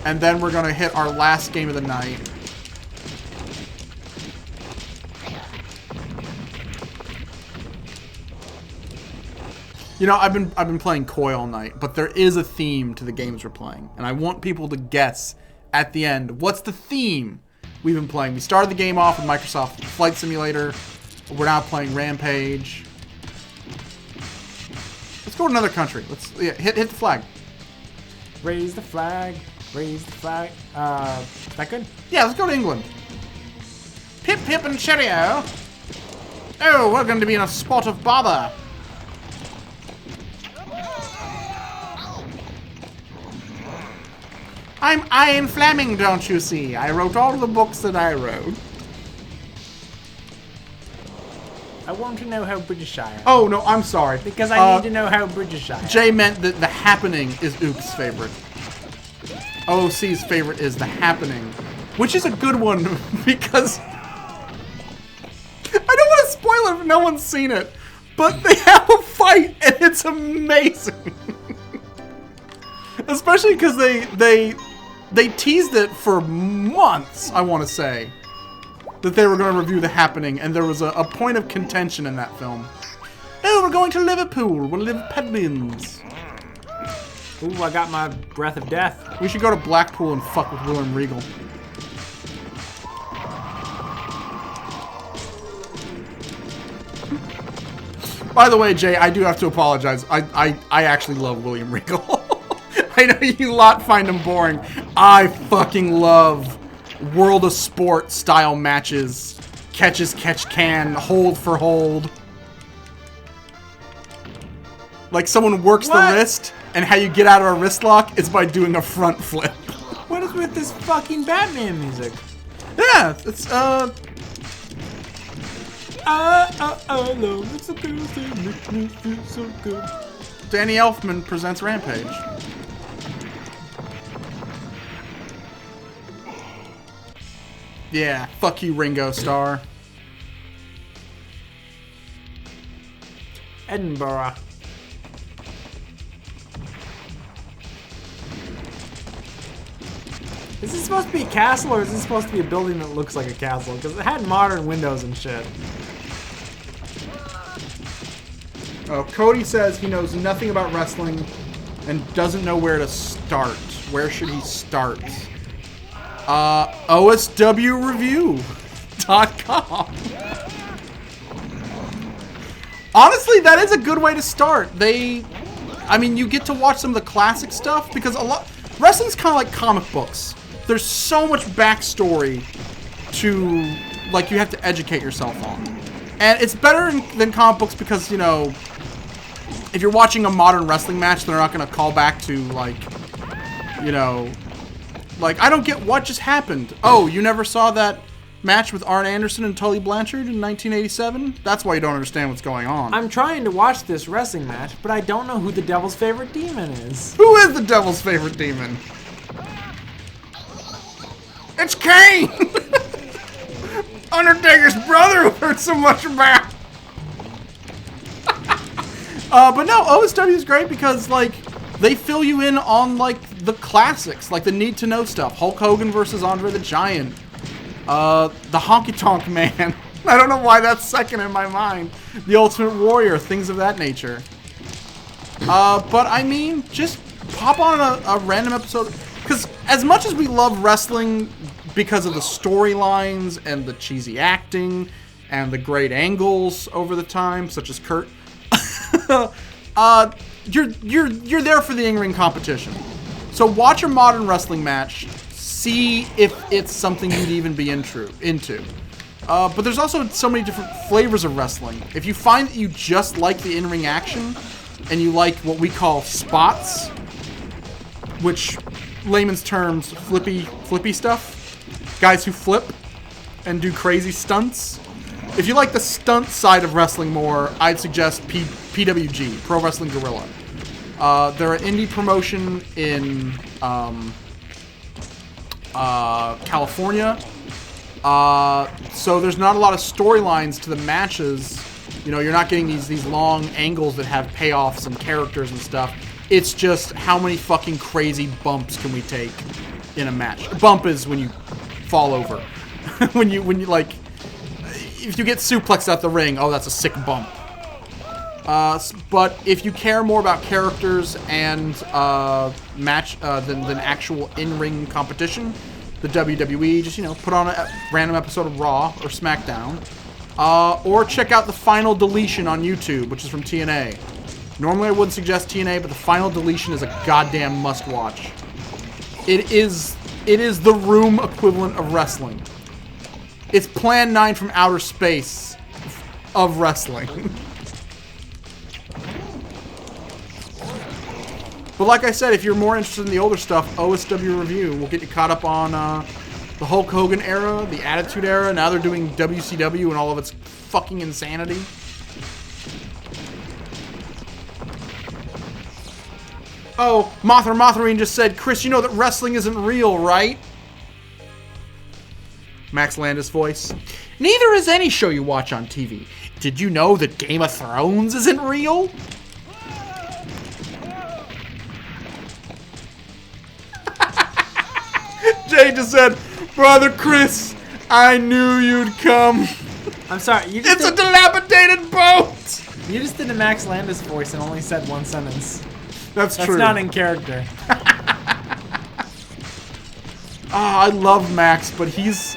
and then we're going to hit our last game of the night. You know, I've been playing Koi all night, but there is a theme to the games we're playing, and I want people to guess at the end, what's the theme we've been playing? We started the game off with Microsoft Flight Simulator. We're now playing Rampage. Let's go to another country. Let's hit the flag. Raise the flag. Raise the flag. Is that good? Yeah, let's go to England. Pip, pip, and cheerio. Oh, we're going to be in a spot of bother. I'm Ian Fleming, don't you see? I wrote all the books that I wrote. I want to know how British I am. Oh, no, I'm sorry. Because I need to know how British I am. Jay meant that The Happening is Oop's favorite. OC's favorite is The Happening, which is a good one because I don't want to spoil it if no one's seen it, but they have a fight and it's amazing. Especially because they teased it for months, I want to say, that they were going to review The Happening, and there was a point of contention in that film. Oh, we're going to Liverpool. We'll live Pedbins. Ooh, I got my breath of death. We should go to Blackpool and fuck with William Regal. By the way, Jay, I do have to apologize. I actually love William Regal. I know you lot find him boring. I fucking love World of Sport style matches. Catch as catch can, hold for hold. Like someone works the wrist, and how you get out of a wrist lock is by doing a front flip. What is with this fucking Batman music? Yeah, it's I love it's so good, they make me feel so good. Danny Elfman presents Rampage. Yeah, fuck you, Ringo Starr. Edinburgh. Is this supposed to be a castle, or is this supposed to be a building that looks like a castle? Because it had modern windows and shit. Oh, Cody says he knows nothing about wrestling and doesn't know where to start. Where should he start? OSWreview.com. Honestly, that is a good way to start. I mean, you get to watch some of the classic stuff because wrestling's kind of like comic books. There's so much backstory to, like, you have to educate yourself on. And it's better than comic books because, you know, if you're watching a modern wrestling match, they're not going to call back to, like, you know, like, I don't get what just happened. Oh, you never saw that match with Arn Anderson and Tully Blanchard in 1987? That's why you don't understand what's going on. I'm trying to watch this wrestling match, but I don't know who the Devil's favorite demon is. Who is the Devil's favorite demon? It's Kane! Undertaker's brother who hurt so much about. But no, OSW is great because, like, they fill you in on, like, the classics, like the need-to-know stuff. Hulk Hogan versus Andre the Giant. The Honky Tonk Man. I don't know why that's second in my mind. The Ultimate Warrior, things of that nature. But I mean, just pop on a random episode. Because as much as we love wrestling because of the storylines and the cheesy acting and the great angles over the time, such as Kurt, you're there for the in-ring competition. So watch a modern wrestling match. See if it's something you'd even be into. But there's also so many different flavors of wrestling. If you find that you just like the in-ring action, and you like what we call spots, which, layman's terms, flippy stuff, guys who flip and do crazy stunts. If you like the stunt side of wrestling more, I'd suggest PWG, Pro Wrestling Guerrilla. They're an indie promotion in California. So there's not a lot of storylines to the matches. You know, you're not getting these long angles that have payoffs and characters and stuff. It's just how many fucking crazy bumps can we take in a match. A bump is when you fall over. when you like, if you get suplexed out the ring, oh, that's a sick bump. But if you care more about characters and match than actual in-ring competition, the WWE, just, you know, put on a random episode of Raw or SmackDown, or check out The Final Deletion on YouTube, which is from TNA. Normally I wouldn't suggest TNA, but The Final Deletion is a goddamn must-watch. It is the room equivalent of wrestling. It's Plan 9 from outer space of wrestling. But like I said, if you're more interested in the older stuff, OSW Review will get you caught up on the Hulk Hogan era, the Attitude Era. Now they're doing WCW and all of its fucking insanity. Oh, Mothrine just said, Chris, you know that wrestling isn't real, right? Max Landis voice. Neither is any show you watch on TV. Did you know that Game of Thrones isn't real? Jay just said, Brother Chris, I knew you'd come. I'm sorry. You just It's a dilapidated boat. You just did a Max Landis voice and only said one sentence. That's true. That's not in character. I love Max, but he's...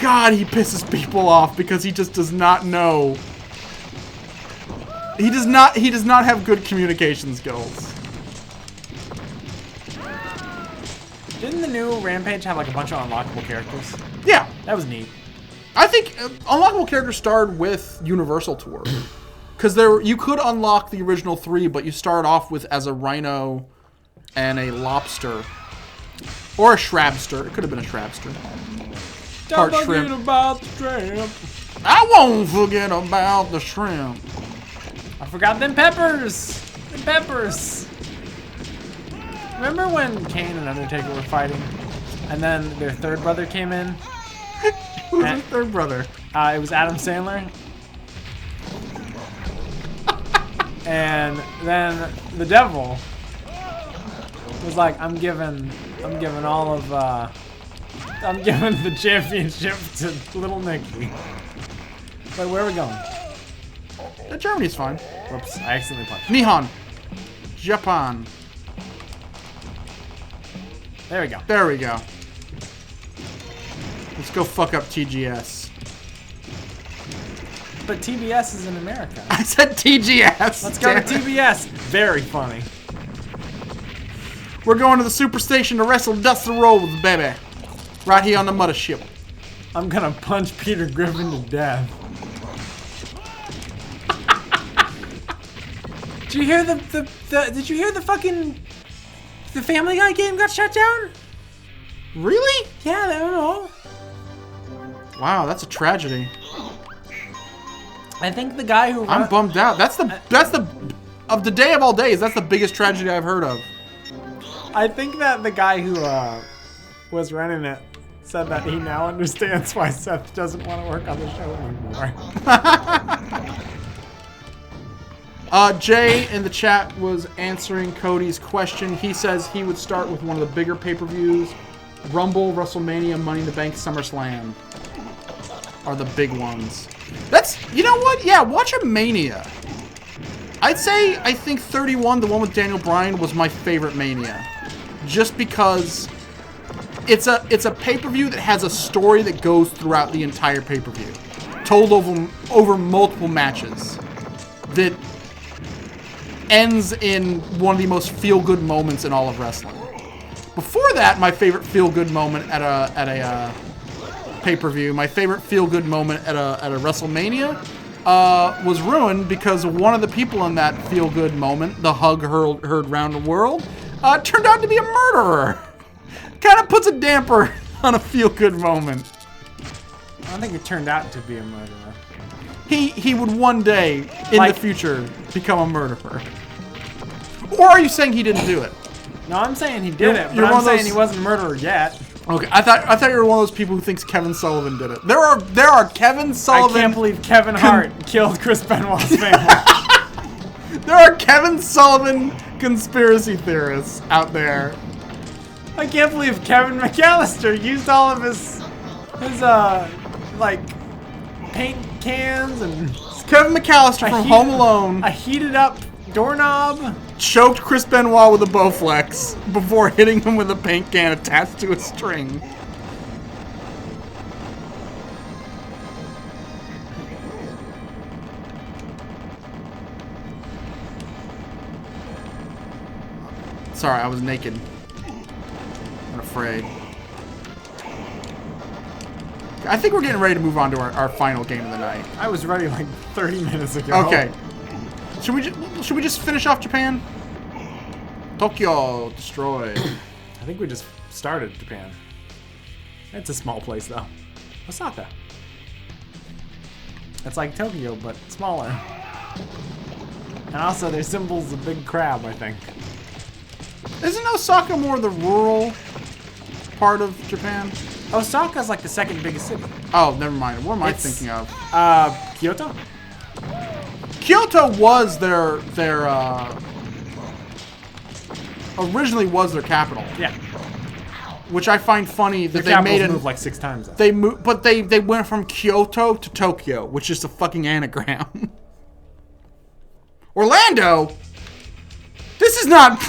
God, he pisses people off because he just does not know. He does not have good communication skills. Didn't the new Rampage have like a bunch of unlockable characters? Yeah. That was neat. I think unlockable characters started with Universal Tour. Because you could unlock the original 3, but you start off with as a rhino and a lobster. Or a shrabster. It could have been a shrabster. Part Don't shrimp. forget about the shrimp. I won't forget about the shrimp. I forgot them peppers. The peppers. Remember when Kane and Undertaker were fighting, and then their third brother came in? Who's his third brother? It was Adam Sandler. And then the devil was like, I'm giving the championship to Little Nicky. But where are we going? Germany's fine. Whoops, I accidentally punched. Nihon. Japan. There we go. There we go. Let's go fuck up TGS. But TBS is in America. I said TGS. Let's go to Damn it. TBS. Very funny. We're going to the Superstation to wrestle Dusty Rhodes, baby. Right here on the mothership. I'm gonna punch Peter Griffin to death. Did you hear did you hear the fucking Family Guy game got shut down? Really? Yeah, I don't know. Wow, that's a tragedy. I think the guy who I'm bummed out. That's the of the day of all days. That's the biggest tragedy I've heard of. I think that the guy who was running it said that he now understands why Seth doesn't want to work on the show anymore. Jay in the chat was answering Cody's question. He says he would start with one of the bigger pay-per-views. Rumble, WrestleMania, Money in the Bank, SummerSlam are the big ones. That's, you know what? Yeah, watch a Mania. I think 31, the one with Daniel Bryan, was my favorite Mania. Just because it's a pay-per-view that has a story that goes throughout the entire pay-per-view. Told over multiple matches. That ends in one of the most feel-good moments in all of wrestling. Before that, my favorite feel-good moment at a pay-per-view, my favorite feel-good moment at a WrestleMania was ruined because one of the people in that feel-good moment, the hug heard round the world, turned out to be a murderer. Kind of puts a damper on a feel-good moment. I don't think it turned out to be a murderer. He would one day in the future become a murderer. Or are you saying he didn't do it? No, I'm saying he did it, you're but one I'm of those- saying he wasn't a murderer yet. Okay, I thought you were one of those people who thinks Kevin Sullivan did it. There are Kevin Sullivan. I can't believe Kevin Hart killed Chris Benoit's family. There are Kevin Sullivan conspiracy theorists out there. I can't believe Kevin McAllister used all of his like paint cans and It's Kevin McAllister from Home Alone a heated up doorknob. choked Chris Benoit with a Bowflex before hitting him with a paint can attached to a string. Sorry, I was naked. I'm afraid. I think we're getting ready to move on to our final game of the night. I was ready like 30 minutes ago. Okay. Should we just finish off Japan? Tokyo destroyed. I think we just started Japan. It's a small place though. Osaka. It's like Tokyo, but smaller. And also their symbol's a big crab, I think. Isn't Osaka more the rural part of Japan? Osaka's like the second biggest city. Oh, never mind. What am I thinking of? Kyoto? Kyoto was originally was their capital. Yeah. Which I find funny that Their they made it. moved like 6 times. Though. They moved, but they went from Kyoto to Tokyo, which is a fucking anagram. Orlando. This is not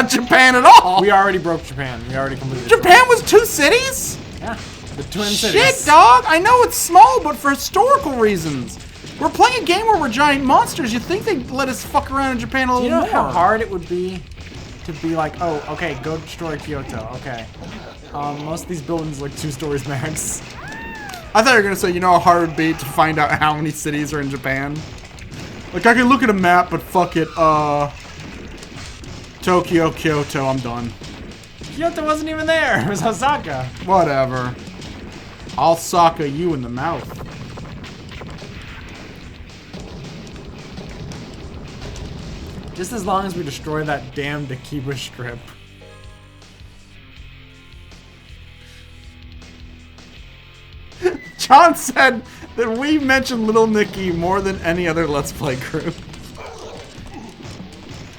Japan at all. We already broke Japan. We already completed. Japan was 2 cities. Yeah. The twin cities. Shit, dog. I know it's small, but for historical reasons. We're playing a game where we're giant monsters. You'd think they'd let us fuck around in Japan a little more. Do you know how hard it would be to be like, oh, okay, go destroy Kyoto. Okay. Most of these buildings are like 2 stories max. I thought you were gonna say, you know how hard it would be to find out how many cities are in Japan? Like, I can look at a map, but fuck it, Tokyo, Kyoto, I'm done. Kyoto wasn't even there. It was Osaka. Whatever. I'll Saka you in the mouth. Just as long as we destroy that damned Akiba strip. John said that we mentioned Little Nicky more than any other Let's Play group.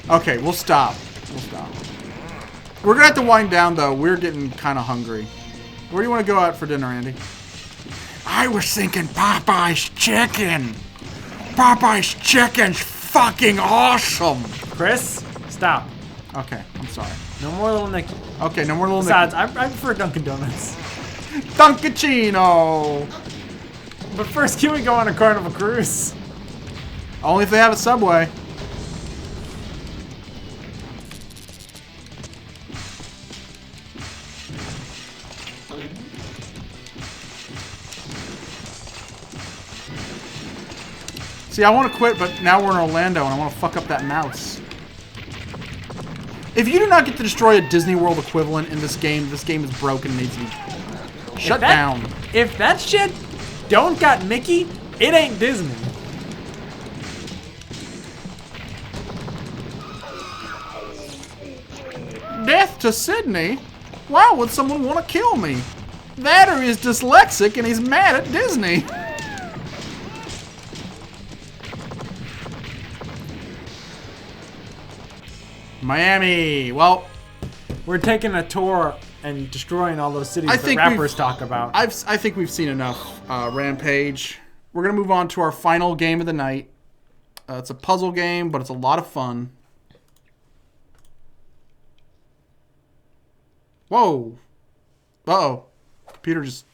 Okay, we'll stop. We'll stop. We're gonna have to wind down though. We're getting kind of hungry. Where do you want to go out for dinner, Andy? I was thinking Popeye's chicken. Popeye's chicken's fucking awesome. Chris, stop. Okay, I'm sorry. No more Little Nicky. Okay, no more Little Besides, Nicky. I prefer Dunkin' Donuts. Dunkaccino. But first, can we go on a Carnival cruise? Only if they have a Subway. See, I want to quit, but now we're in Orlando and I want to fuck up that mouse. If you do not get to destroy a Disney World equivalent in this game is broken and needs to be shut down. If that shit don't got Mickey, it ain't Disney. Death to Sydney? Why would someone want to kill me? That or he's dyslexic and he's mad at Disney. Miami. Well, we're taking a tour and destroying all those cities that rappers talk about. I think we've seen enough Rampage. We're going to move on to our final game of the night. It's a puzzle game, but it's a lot of fun. Whoa. Uh-oh. Computer just...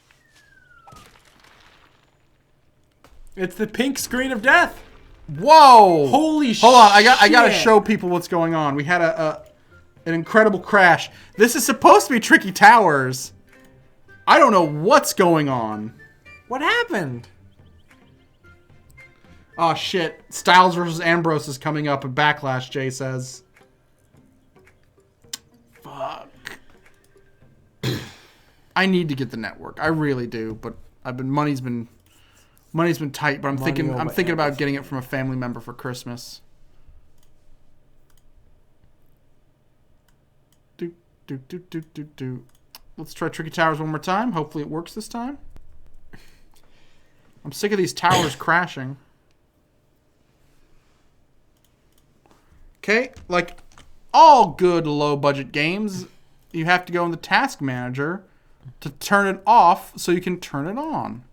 It's the pink screen of death. Whoa! Holy shit! Hold on, I gotta show people what's going on. We had an incredible crash. This is supposed to be Tricky Towers. I don't know what's going on. What happened? Oh shit! Styles versus Ambrose is coming up in Backlash. Jay says. Fuck. I need to get the network. I really do, but money's been tight, but I'm thinking about getting it from a family member for Christmas. Let's try Tricky Towers one more time. Hopefully it works this time. I'm sick of these towers crashing. Okay, like all good low-budget games, you have to go in the task manager to turn it off so you can turn it on.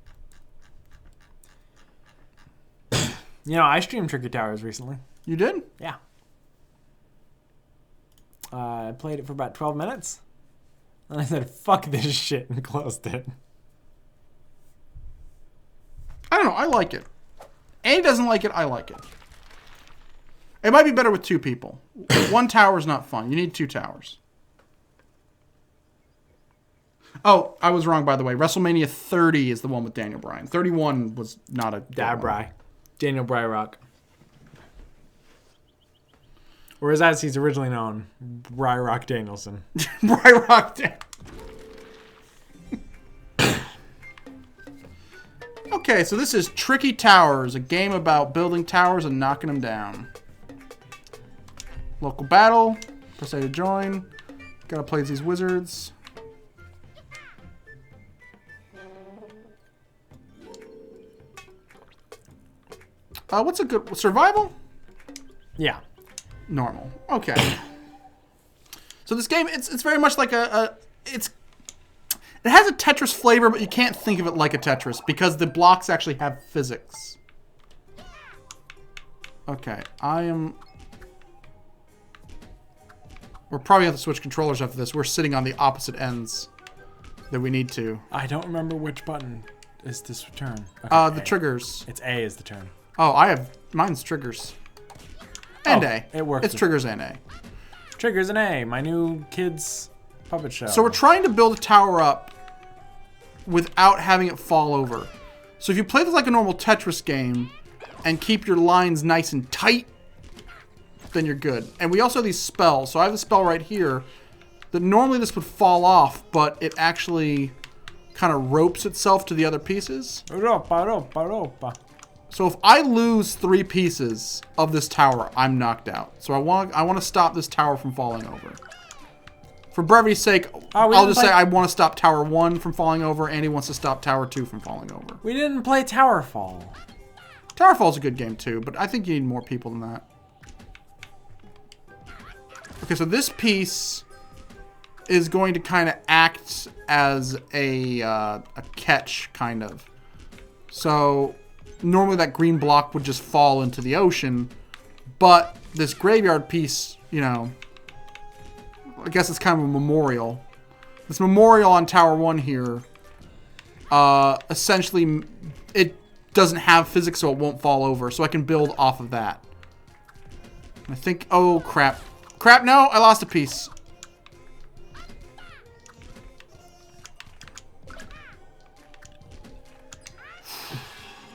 You know, I streamed Tricky Towers recently. You did? Yeah. I played it for about 12 minutes. And I said, fuck this shit, and closed it. I don't know. I like it. Andy doesn't like it. I like it. It might be better with 2 people. One tower is not fun. You need 2 towers. Oh, I was wrong, by the way. WrestleMania 30 is the one with Daniel Bryan. 31 was not a good one. Bry. Daniel Bryrock. Or as he's originally known, Bryrock Danielson. Bryrock. Okay, so this is Tricky Towers, a game about building towers and knocking them down. Local battle. Press A to join. Gotta play these wizards. What's a good survival? Yeah. Normal. Okay. So this game, it's very much like it has a Tetris flavor, but you can't think of it like a Tetris because the blocks actually have physics. Okay, we're probably have to switch controllers after this. We're sitting on the opposite ends that we need to. I don't remember which button is this turn. Okay, The triggers. It's A is the turn. Oh, mine's triggers. And Oh, A. it works It's with- triggers and A. Triggers an A, my new kids puppet show. So we're trying to build a tower up without having it fall over. So if you play this like a normal Tetris game and keep your lines nice and tight, then you're good. And we also have these spells. So I have a spell right here that normally this would fall off, but it actually kind of ropes itself to the other pieces. Europa. So if I lose 3 pieces of this tower, I'm knocked out. So I want to stop this tower from falling over. For brevity's sake, I'll just say I want to stop Tower 1 from falling over. Andy wants to stop Tower 2 from falling over. We didn't play Towerfall. Towerfall's a good game too, but I think you need more people than that. Okay, so this piece is going to kind of act as a catch, kind of. So normally that green block would just fall into the ocean, but this graveyard piece, you know, I guess it's kind of a memorial. This memorial on Tower 1 here, essentially, it doesn't have physics, so it won't fall over. So I can build off of that. I think, oh crap. Crap, no, I lost a piece.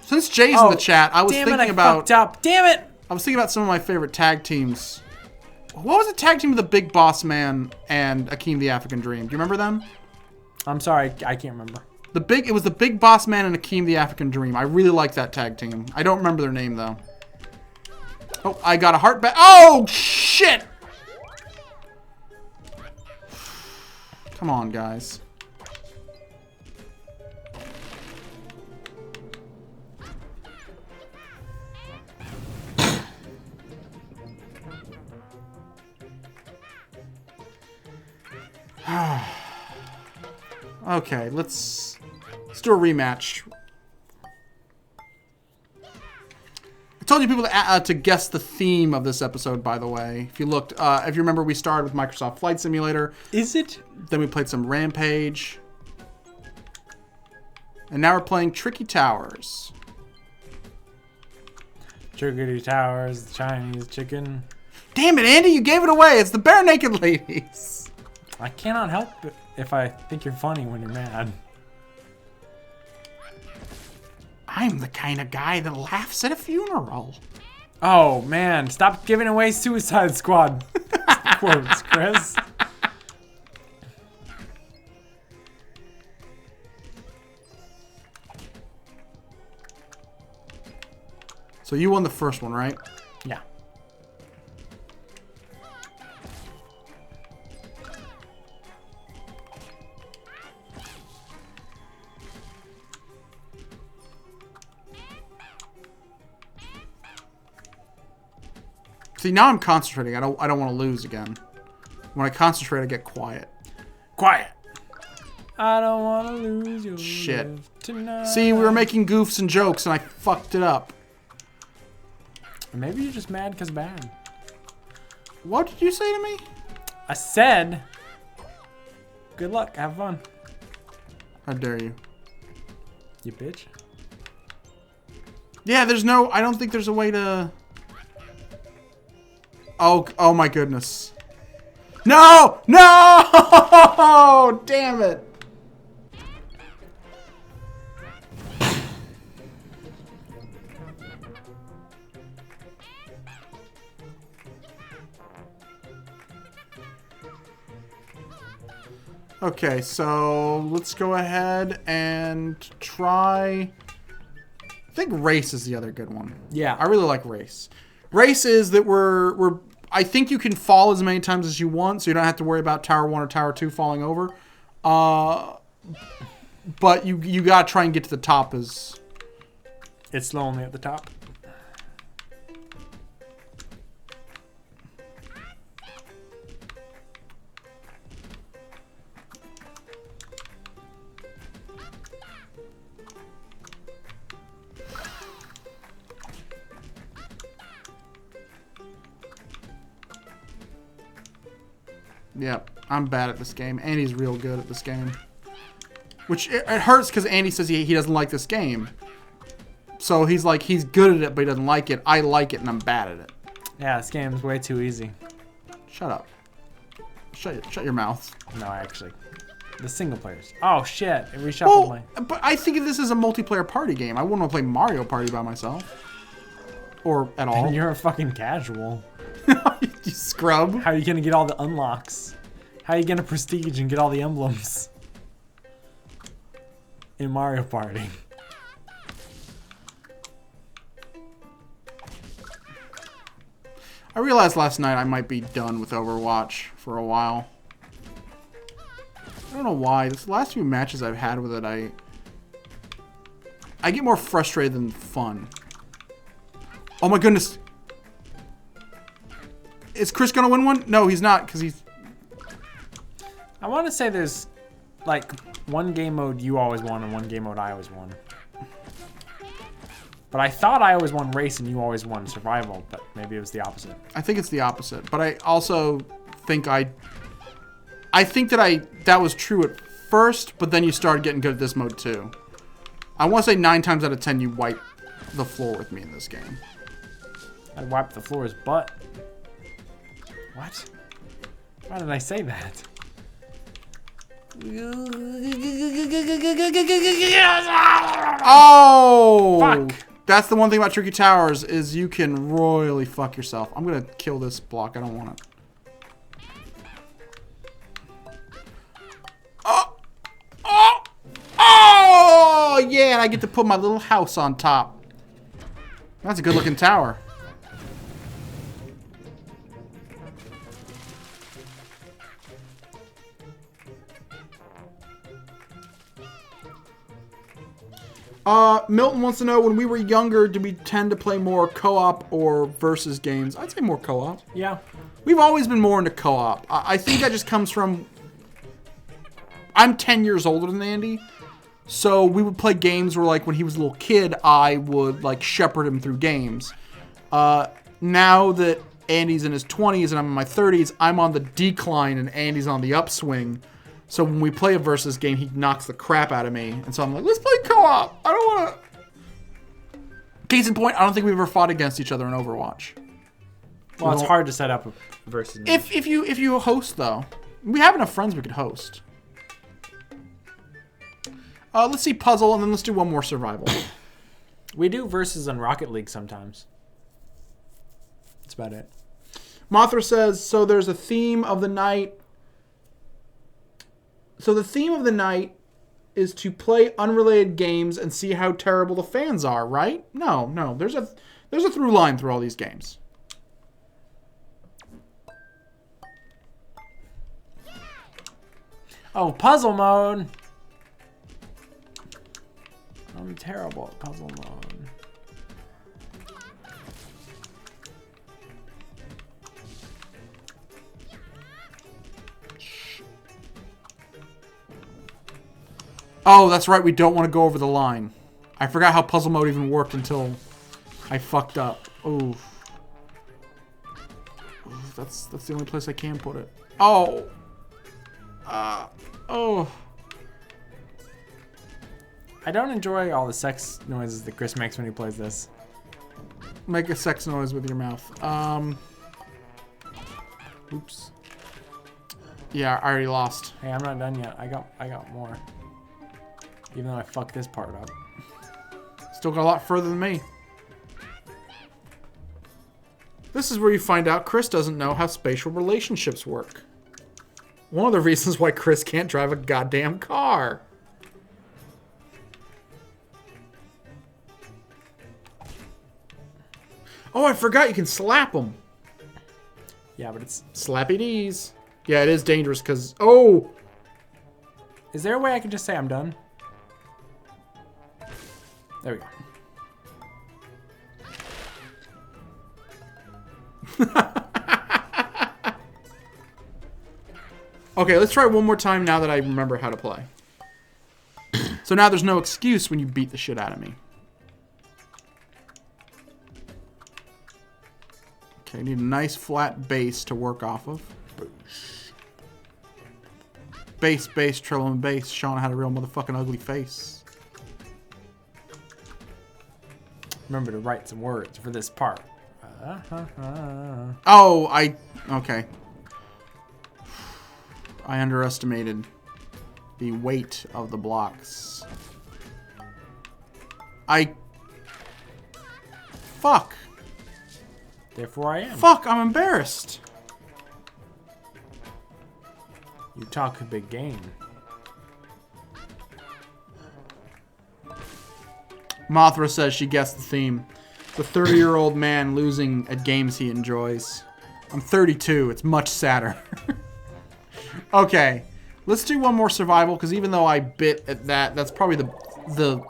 Since Jay's in the chat, I was thinking about... Fucked up. Damn it! I was thinking about some of my favorite tag teams. What was the tag team with the Big Boss Man and Akeem the African Dream? Do you remember them? I'm sorry, I can't remember. It was the Big Boss Man and Akeem the African Dream. I really like that tag team. I don't remember their name though. Oh, I got a heart back. Oh shit! Come on, guys. Okay, let's do a rematch. I told you people to guess the theme of this episode, by the way. If you looked, if you remember, we started with Microsoft Flight Simulator. Is it? Then we played some Rampage. And now we're playing Tricky Towers. Triggity Towers, the Chinese chicken. Damn it, Andy, you gave it away. It's the Bare Naked Ladies. I cannot help it if I think you're funny when you're mad. I'm the kind of guy that laughs at a funeral. Oh, man. Stop giving away Suicide Squad quotes, Chris. So you won the first one, right? Yeah. See, now I'm concentrating. I don't want to lose again. When I concentrate, I get quiet. Quiet. I don't want to lose your Shit. love tonight. See, we were making goofs and jokes, and I fucked it up. Maybe you're just mad because bad. What did you say to me? I said, good luck. Have fun. How dare you? You bitch. Yeah, I don't think there's a way to... Oh my goodness. No! No! Damn it. Okay, so let's go ahead and try... I think race is the other good one. Yeah. I really like race. Race is that we're I think you can fall as many times as you want, so you don't have to worry about Tower 1 or Tower 2 falling over. But you gotta try and get to the top as... It's lonely at the top. Yep, I'm bad at this game. Andy's real good at this game. Which, it hurts because Andy says he doesn't like this game. So he's like, he's good at it, but he doesn't like it. I like it, and I'm bad at it. Yeah, this game is way too easy. Shut up. Shut your mouth. No, actually. The single players. Oh, shit. It reshuffled my... But I think of this as a multiplayer party game. I wouldn't want to play Mario Party by myself. Or at all. And you're a fucking casual. You scrub. How are you gonna get all the unlocks? How are you gonna prestige and get all the emblems? In Mario Party. I realized last night I might be done with Overwatch for a while. I don't know why. This last few matches I've had with it, I get more frustrated than fun. Oh my goodness. Is Chris gonna win one? No, he's not, because he's... I want to say there's, like, one game mode you always won and one game mode I always won. But I thought I always won race and you always won survival, but maybe it was the opposite. I think it's the opposite, but I also think I think that was true at first, but then you started getting good at this mode too. I want to say 9 times out of 10 you wipe the floor with me in this game. I wiped the floor's butt. What? Why did I say that? Oh! Fuck! That's the one thing about Tricky Towers is you can royally fuck yourself. I'm gonna kill this block. I don't want it. Oh! Oh! Oh! Yeah, and I get to put my little house on top. That's a good looking tower. Milton wants to know, when we were younger, did we tend to play more co-op or versus games? I'd say more co-op. Yeah. We've always been more into co-op. I think that just comes from... I'm 10 years older than Andy, so we would play games where, like, when he was a little kid, I would, like, shepherd him through games. Now that Andy's in his 20s and I'm in my 30s, I'm on the decline and Andy's on the upswing. So when we play a versus game, he knocks the crap out of me. And so I'm like, let's play co-op. I don't want to... Case in point, I don't think we've ever fought against each other in Overwatch. Well, it's hard to set up a versus. If you host, though. We have enough friends we could host. Let's see puzzle, and then let's do one more survival. We do versus on Rocket League sometimes. That's about it. Mothra says, so there's a theme of the night. So the theme of the night is to play unrelated games and see how terrible the fans are, right? No. There's a through line through all these games. Oh, puzzle mode. I'm terrible at puzzle mode. Oh, that's right. We don't want to go over the line. I forgot how puzzle mode even worked until I fucked up. Ooh. That's the only place I can put it. Oh. Oh. I don't enjoy all the sex noises that Chris makes when he plays this. Make a sex noise with your mouth. Oops. Yeah, I already lost. Hey, I'm not done yet. I got more. Even though I fucked this part up. Still got a lot further than me. This is where you find out Chris doesn't know how spatial relationships work. One of the reasons why Chris can't drive a goddamn car. Oh, I forgot you can slap them. Yeah, but it's... Slappy D's. Yeah, it is dangerous because... Oh! Is there a way I can just say I'm done? There we go. Okay, let's try one more time now that I remember how to play. So now there's no excuse when you beat the shit out of me. Okay, need a nice flat base to work off of. Bass, bass, treble, and bass, showing how to real motherfucking ugly face. Remember to write some words for this part. Oh, okay. I underestimated the weight of the blocks. Fuck. Therefore I am. Fuck, I'm embarrassed. You talk a big game. Mothra says she guessed the theme. The 30-year-old man losing at games he enjoys. I'm 32. It's much sadder. Okay. Let's do one more survival, because even though I bit at that, that's probably the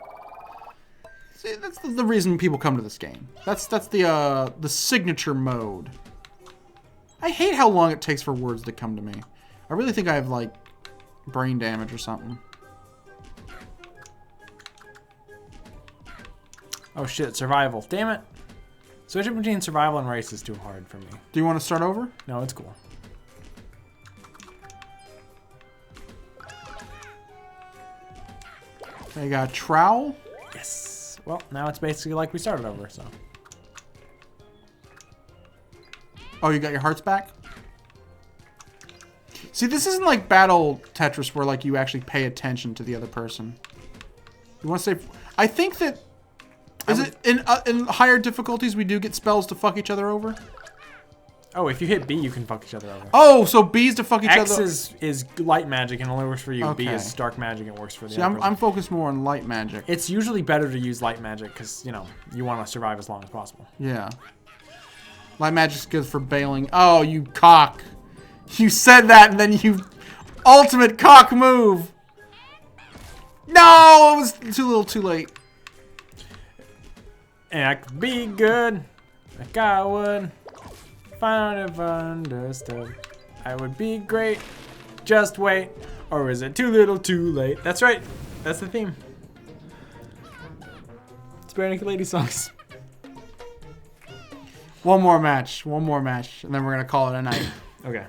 reason people come to this game. That's the signature mode. I hate how long it takes for words to come to me. I really think I have, like, brain damage or something. Oh shit, survival. Damn it. Switching between survival and race is too hard for me. Do you want to start over? No, it's cool. I got trowel. Yes. Well, now it's basically like we started over, so. Oh, you got your hearts back? See, this isn't like Battle Tetris where, like, you actually pay attention to the other person. You want to say... I think that... Is it in higher difficulties we do get spells to fuck each other over? Oh, if you hit B, you can fuck each other over. Oh, so B's to fuck each X other... is light magic and only works for you. Okay. B is dark magic and works for the See, other person. I'm focused more on light magic. It's usually better to use light magic because, you know, you want to survive as long as possible. Yeah. Light magic's good for bailing. Oh, you cock. You said that and then you... Ultimate cock move! No! It was too little too late. And I could be good like I would. Find if I understood. I would be great. Just wait. Or is it too little too late? That's right. That's the theme. It's Bare Naked Lady songs. One more match. One more match. And then we're going to call it a night. Okay.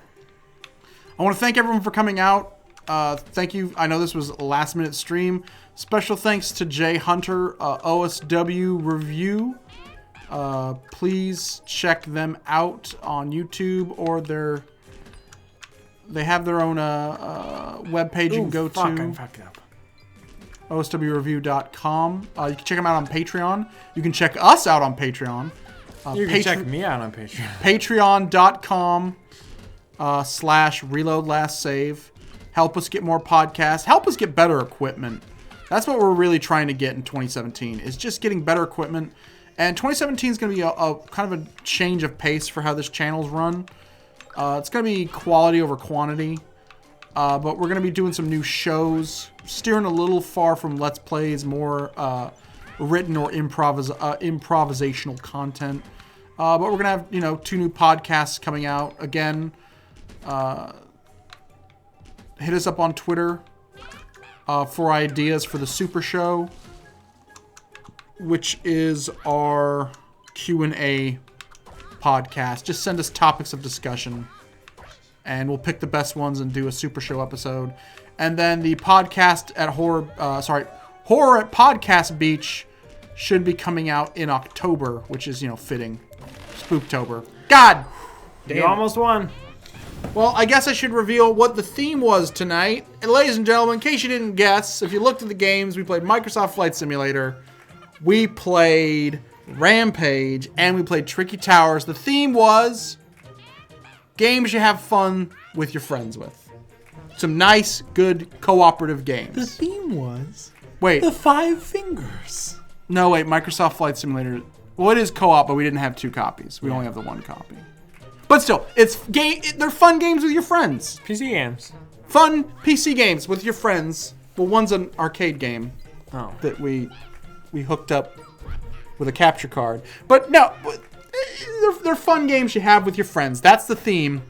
I want to thank everyone for coming out. Thank you. I know this was a last minute stream. Special thanks to Jay Hunter, OSW Review. Please check them out on YouTube or they have their own webpage you can go fuck, to. I fucked up. oswreview.com. You can check them out on Patreon. You can check us out on Patreon. You can check me out on Patreon. Patreon.com/reload last save. Help us get more podcasts. Help us get better equipment. That's what we're really trying to get in 2017, is just getting better equipment. And 2017 is going to be a kind of a change of pace for how this channel's run. It's going to be quality over quantity. But we're going to be doing some new shows, steering a little far from Let's Plays, more written or improvisational content. But we're going to have, 2 new podcasts coming out. Again, hit us up on Twitter for ideas for the Super Show, which is our Q&A podcast. Just send us topics of discussion, and we'll pick the best ones and do a Super Show episode. And then the podcast at Horror at Podcast Beach should be coming out in October, which is, fitting. Spooktober. God! Damn. You almost won. Well, I guess I should reveal what the theme was tonight. And ladies and gentlemen, in case you didn't guess, if you looked at the games, we played Microsoft Flight Simulator, we played Rampage, and we played Tricky Towers. The theme was games you have fun with your friends with. some nice, good cooperative games. The theme was Wait, the 5 fingers. no, wait. Microsoft Flight Simulator. Well, it is co-op, but we didn't have 2 copies. We only have the 1 copy. But still, they're fun games with your friends. PC games. Fun PC games with your friends. Well, one's an arcade game Oh. that we hooked up with a capture card. But no, they're fun games you have with your friends. That's the theme.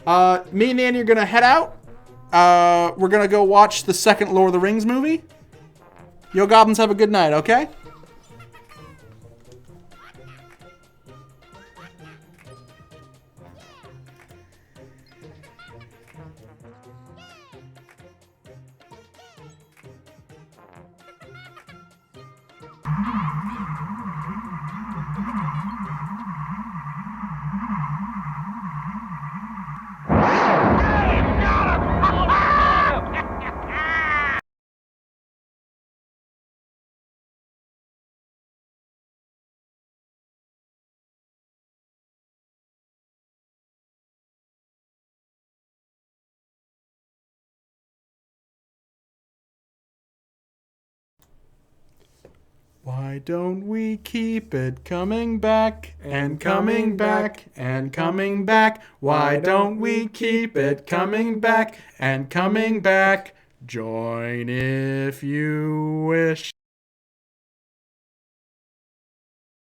Me and Andy are gonna head out. We're gonna go watch the second Lord of the Rings movie. Yo, goblins, have a good night, okay? Why don't we keep it coming back and coming back and coming back? Why don't we keep it coming back and coming back? Join if you wish.